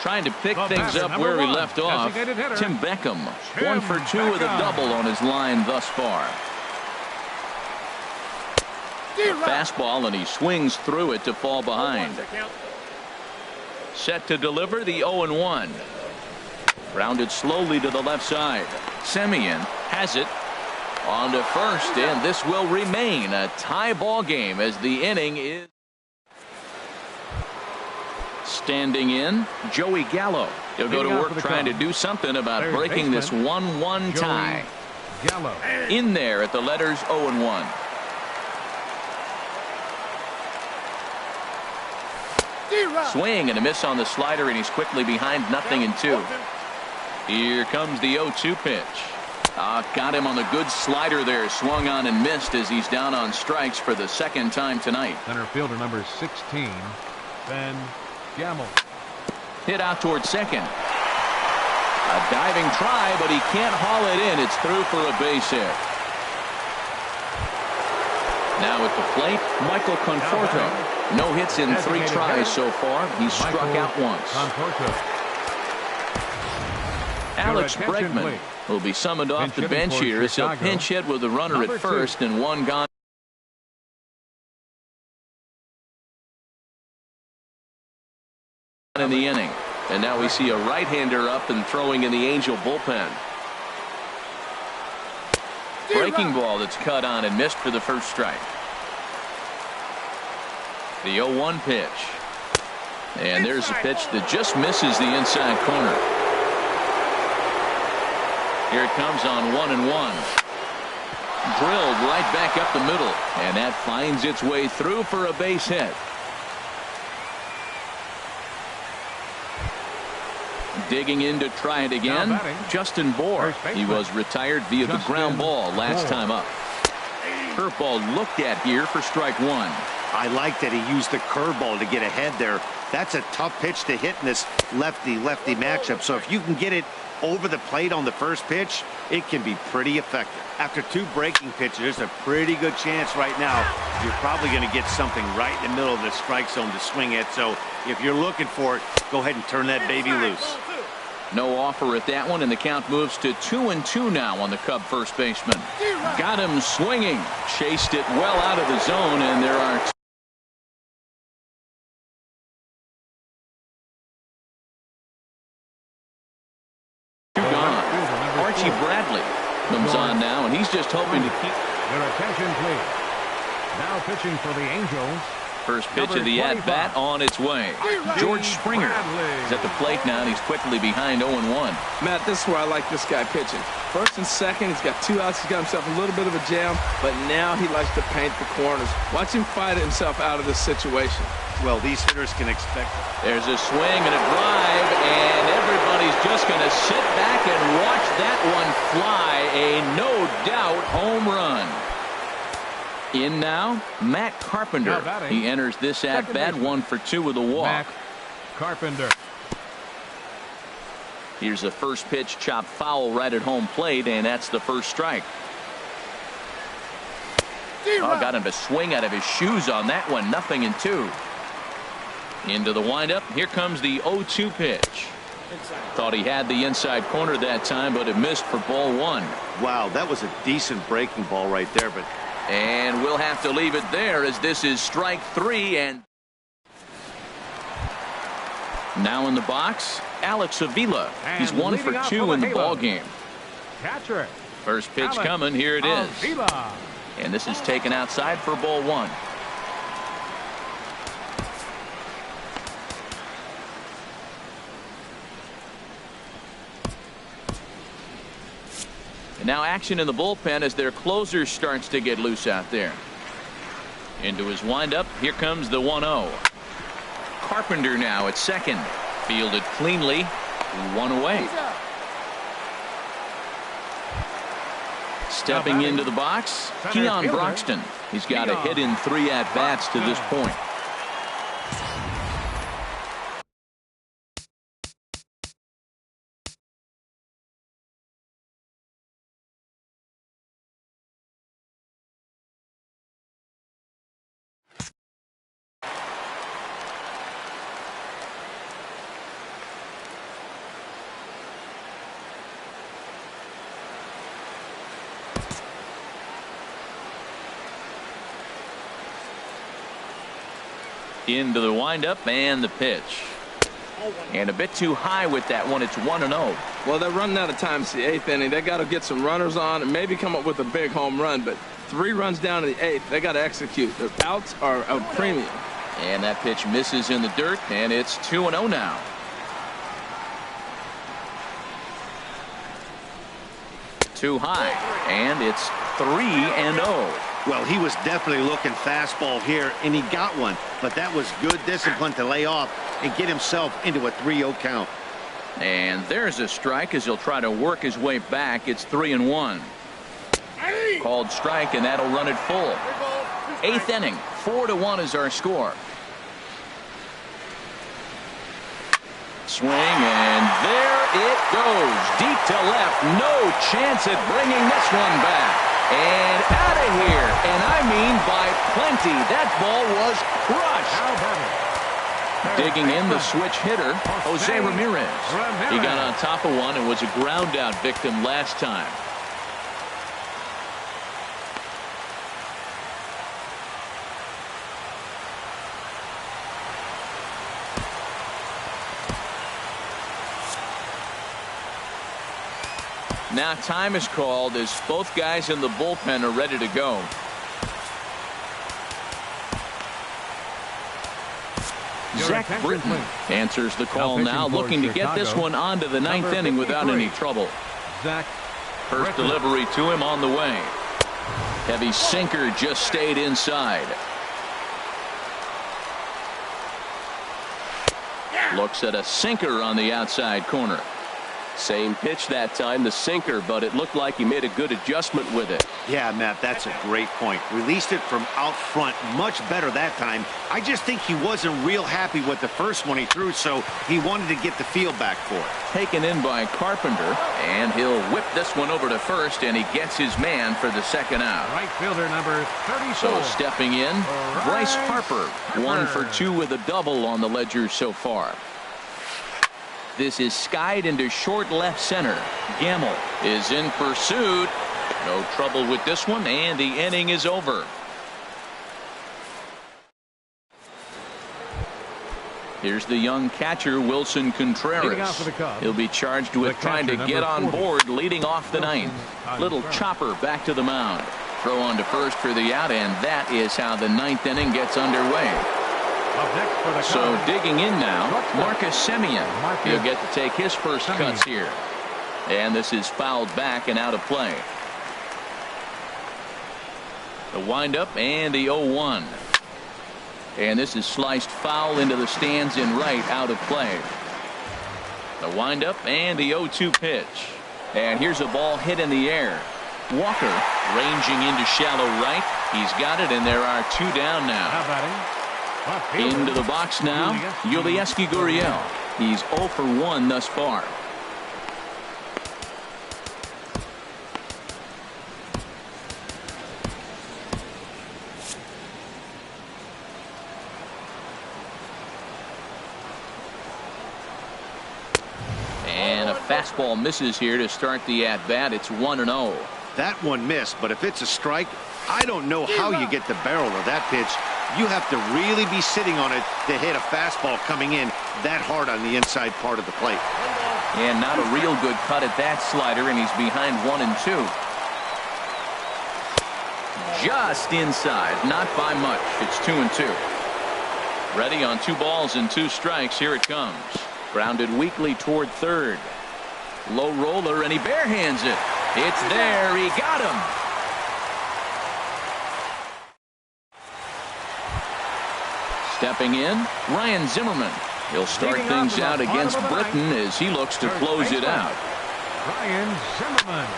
Trying to pick things up where he left off. Tim Beckham, 1 for 2 with a double on his line thus far. Fastball, and he swings through it to fall behind. Set to deliver the 0-1. Rounded slowly to the left side. Semien has it on to first, and this will remain a tie ball game as the inning is standing in. Joey Gallo. He'll go to work trying to do something about breaking this 1-1 tie. Gallo In there at the letters 0-1. Swing and a miss on the slider, and he's quickly behind 0-2. Here comes the 0-2 pitch. Got him on the good slider there. Swung on and missed as he's down on strikes for the second time tonight. Center fielder number 16, Ben Gamble. Hit out towards second. A diving try, but he can't haul it in. It's through for a base hit. Now at the plate, Michael Conforto. No hits in 3 tries so far. He's struck out once. Alex Bregman will be summoned off the bench here as he'll pinch hit with a runner at first and 1 gone in the inning. And now we see a right-hander up and throwing in the Angel bullpen. Breaking ball that's cut on and missed for the first strike. The 0-1 pitch. And there's a pitch that just misses the inside corner. Here it comes on 1-1. Drilled right back up the middle. And that finds its way through for a base hit. Digging in to try it again, Justin Bour. He was retired via the ground ball last time up. Curveball looked at here for strike 1. I like that he used the curveball to get ahead there. That's a tough pitch to hit in this lefty-lefty matchup. So if you can get it over the plate on the first pitch, it can be pretty effective. After 2 breaking pitches, there's a pretty good chance right now you're probably going to get something right in the middle of the strike zone to swing at. So if you're looking for it, go ahead and turn that baby loose. No offer at that one, and the count moves to 2-2 now on the Cub first baseman. Got him swinging. Chased it well out of the zone, and there are Archie Bradley comes on now, and he's just hoping to keep. Your attention, please. Now pitching for the Angels. First pitch of the at-bat on its way. George Springer is at the plate now, and he's quickly behind 0-1. Matt, this is where I like this guy pitching. First and second, he's got 2 outs. He's got himself a little bit of a jam, but now he likes to paint the corners. Watch him fight himself out of this situation. Well, these hitters can expect it. There's a swing and a drive, and everybody's just going to sit back and watch that one fly. A no-doubt home run. In now, Matt Carpenter. He enters this at-bat 1 for 2 with a walk. Matt Carpenter. Here's the first pitch, chopped foul right at home plate, and that's the first strike. Got him to swing out of his shoes on that one. 0-2. Into the windup. Here comes the 0-2 pitch. Thought he had the inside corner that time, but it missed for ball 1. Wow, that was a decent breaking ball right there, but. And we'll have to leave it there as this is strike 3. And now in the box, Alex Avila. He's 1 for 2 in the ball game. Catcher. First pitch coming. Here it is. Avila. And this is taken outside for ball 1. And now action in the bullpen as their closer starts to get loose out there. Into his windup. Here comes the 1-0. Carpenter now at second. Fielded cleanly. 1 away. Stepping into the box, Keon Broxton. He's got a hit in 3 at-bats to this point. Into the windup and the pitch. And a bit too high with that one. It's 1-0. Well, they're running out of time. It's the 8th inning. They got to get some runners on and maybe come up with a big home run. But 3 runs down in the 8th. They got to execute. Their outs are a premium. And that pitch misses in the dirt, and it's 2-0 now. Too high, and it's 3-0. Well, he was definitely looking fastball here, and he got one. But that was good discipline to lay off and get himself into a 3-0 count. And there's a strike as he'll try to work his way back. It's 3-1. Called strike, and that'll run it full. 8th inning, 4-1 is our score. Swing, and there it goes. Deep to left. No chance at bringing this one back. And out of here. And I mean by plenty. That ball was crushed. Digging in the switch hitter, Jose Ramirez. He got on top of one and was a ground out victim last time. Now time is called as both guys in the bullpen are ready to go. Zach Britton answers the call now, looking to get this one onto the 9th inning without any trouble. First delivery to him on the way. Heavy sinker just stayed inside. Looks at a sinker on the outside corner. Same pitch that time, the sinker, but it looked like he made a good adjustment with it. Yeah, Matt, that's a great point. Released it from out front much better that time. I just think he wasn't real happy with the first one he threw, so he wanted to get the feel back for it. Taken in by Carpenter, and he'll whip this one over to first, and he gets his man for the second out. Right fielder number 34. So stepping in, Bryce Harper, 1 for 2 with a double on the ledger so far. This is skied into short left center. Gamble is in pursuit. No trouble with this one, and the inning is over. Here's the young catcher, Wilson Contreras. He'll be charged with trying to get on board leading off the 9th. Little chopper back to the mound. Throw on to first for the out, and that is how the 9th inning gets underway. So digging in now, Marcus Semien. He'll get to take his first cuts here. And this is fouled back and out of play. The windup and the 0-1. And this is sliced foul into the stands in right, out of play. The windup and the 0-2 pitch. And here's a ball hit in the air. Walker ranging into shallow right. He's got it, and there are 2 down now. Into the box now, Yulieski Gurriel. He's 0 for 1 thus far. And a fastball misses here to start the at-bat. It's 1-0. That one missed, but if it's a strike, I don't know how you get the barrel of that pitch. You have to really be sitting on it to hit a fastball coming in that hard on the inside part of the plate. And not a real good cut at that slider, and he's behind 1-2. Just inside, not by much. It's 2-2. Ready on 2 balls and 2 strikes. Here it comes. Grounded weakly toward third. Low roller, and he barehands it. It's there. He got him. Stepping in, Ryan Zimmerman. He'll start things out against Britton as he looks to close it out. Ryan Zimmerman.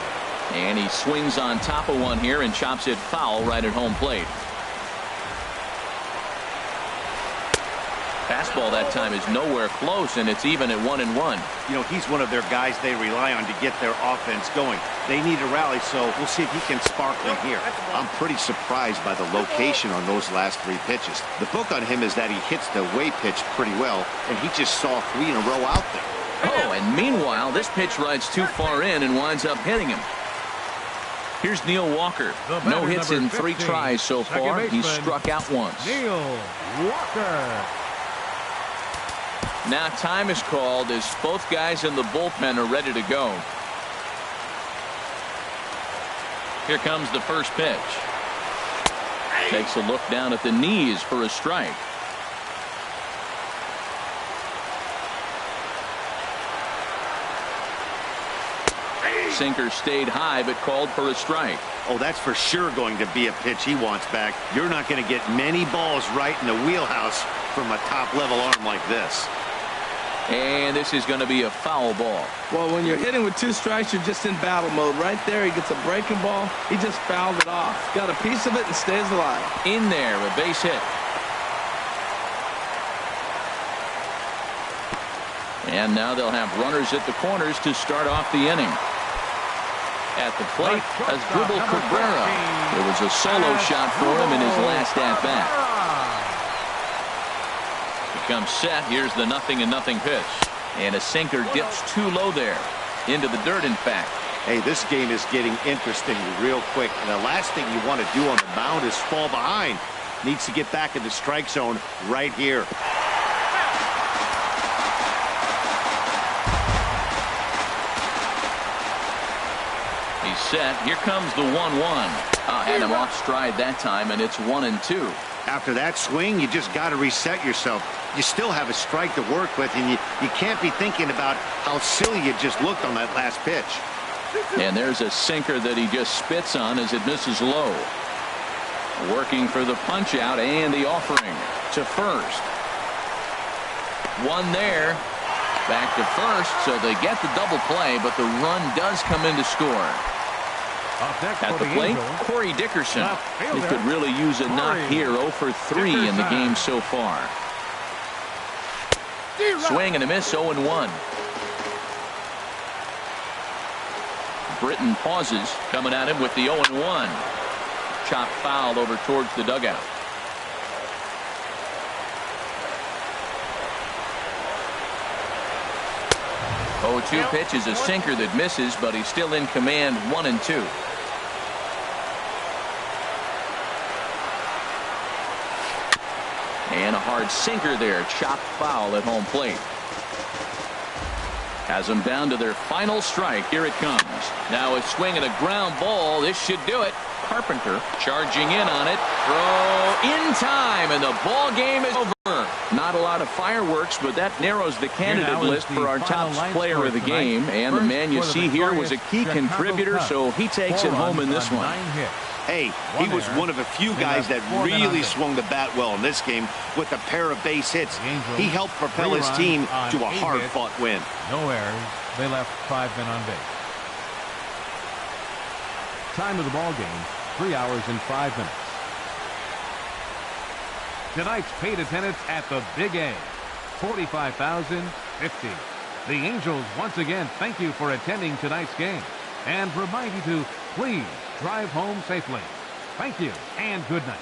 And he swings on top of one here and chops it foul right at home plate. Fastball that time is nowhere close, and it's even at 1-1. You know, he's one of their guys they rely on to get their offense going. They need a rally, so we'll see if he can spark one here. I'm pretty surprised by the location on those last 3 pitches. The book on him is that he hits the away pitch pretty well, and he just saw 3 in a row out there. Oh, and meanwhile, this pitch rides too far in and winds up hitting him. Here's Neil Walker. No hits in 3 tries so far. He's struck out once. Neil Walker. Now time is called as both guys in the bullpen are ready to go. Here comes the first pitch. Takes a look down at the knees for a strike. Sinker stayed high but called for a strike. Oh, that's for sure going to be a pitch he wants back. You're not going to get many balls right in the wheelhouse from a top-level arm like this. And this is going to be a foul ball. Well, when you're hitting with 2 strikes, you're just in battle mode. Right there, he gets a breaking ball. He just fouled it off. Got a piece of it and stays alive. In there, a base hit. And now they'll have runners at the corners to start off the inning. At the plate, Asdrubal Cabrera. It was a solo shot for him in his last at-bat. Comes set. Here's the 0-0 pitch, and a sinker dips too low there into the dirt. In fact, hey, this game is getting interesting real quick, and the last thing you want to do on the mound is fall behind. Needs to get back in the strike zone right here. He's set. Here comes the 1-1. Had him off stride that time, and it's 1-2. After that swing, you just got to reset yourself. You still have a strike to work with, and you can't be thinking about how silly you just looked on that last pitch. And there's a sinker that he just spits on as it misses low. Working for the punch out and the offering to first. One there. Back to first, so they get the double play, but the run does come in to score. At the plate, Corey Dickerson. He could really use a knock here. 0 for 3 in the game so far. Swing and a miss, 0-1. Britton pauses, coming at him with the 0-1. Chop foul over towards the dugout. 0-2 pitch is a sinker that misses, but he's still in command. 1-2. And a hard sinker there. Chopped foul at home plate. Has them down to their final strike. Here it comes. Now a swing and a ground ball. This should do it. Carpenter charging in on it. Throw in time, and the ball game is over. Not a lot of fireworks, but that narrows the candidate list for our top player of the game. And the man you see here was a key contributor, so he takes it home in this one. Hey, he was one of a few guys that really swung the bat well in this game with a pair of base hits. He helped propel his team to a hard-fought win. No errors. They left 5 men on base. Time of the ball game, 3 hours and 5 minutes. Tonight's paid attendance at the Big A, 45,050. The Angels once again thank you for attending tonight's game and remind you to please drive home safely. Thank you and good night.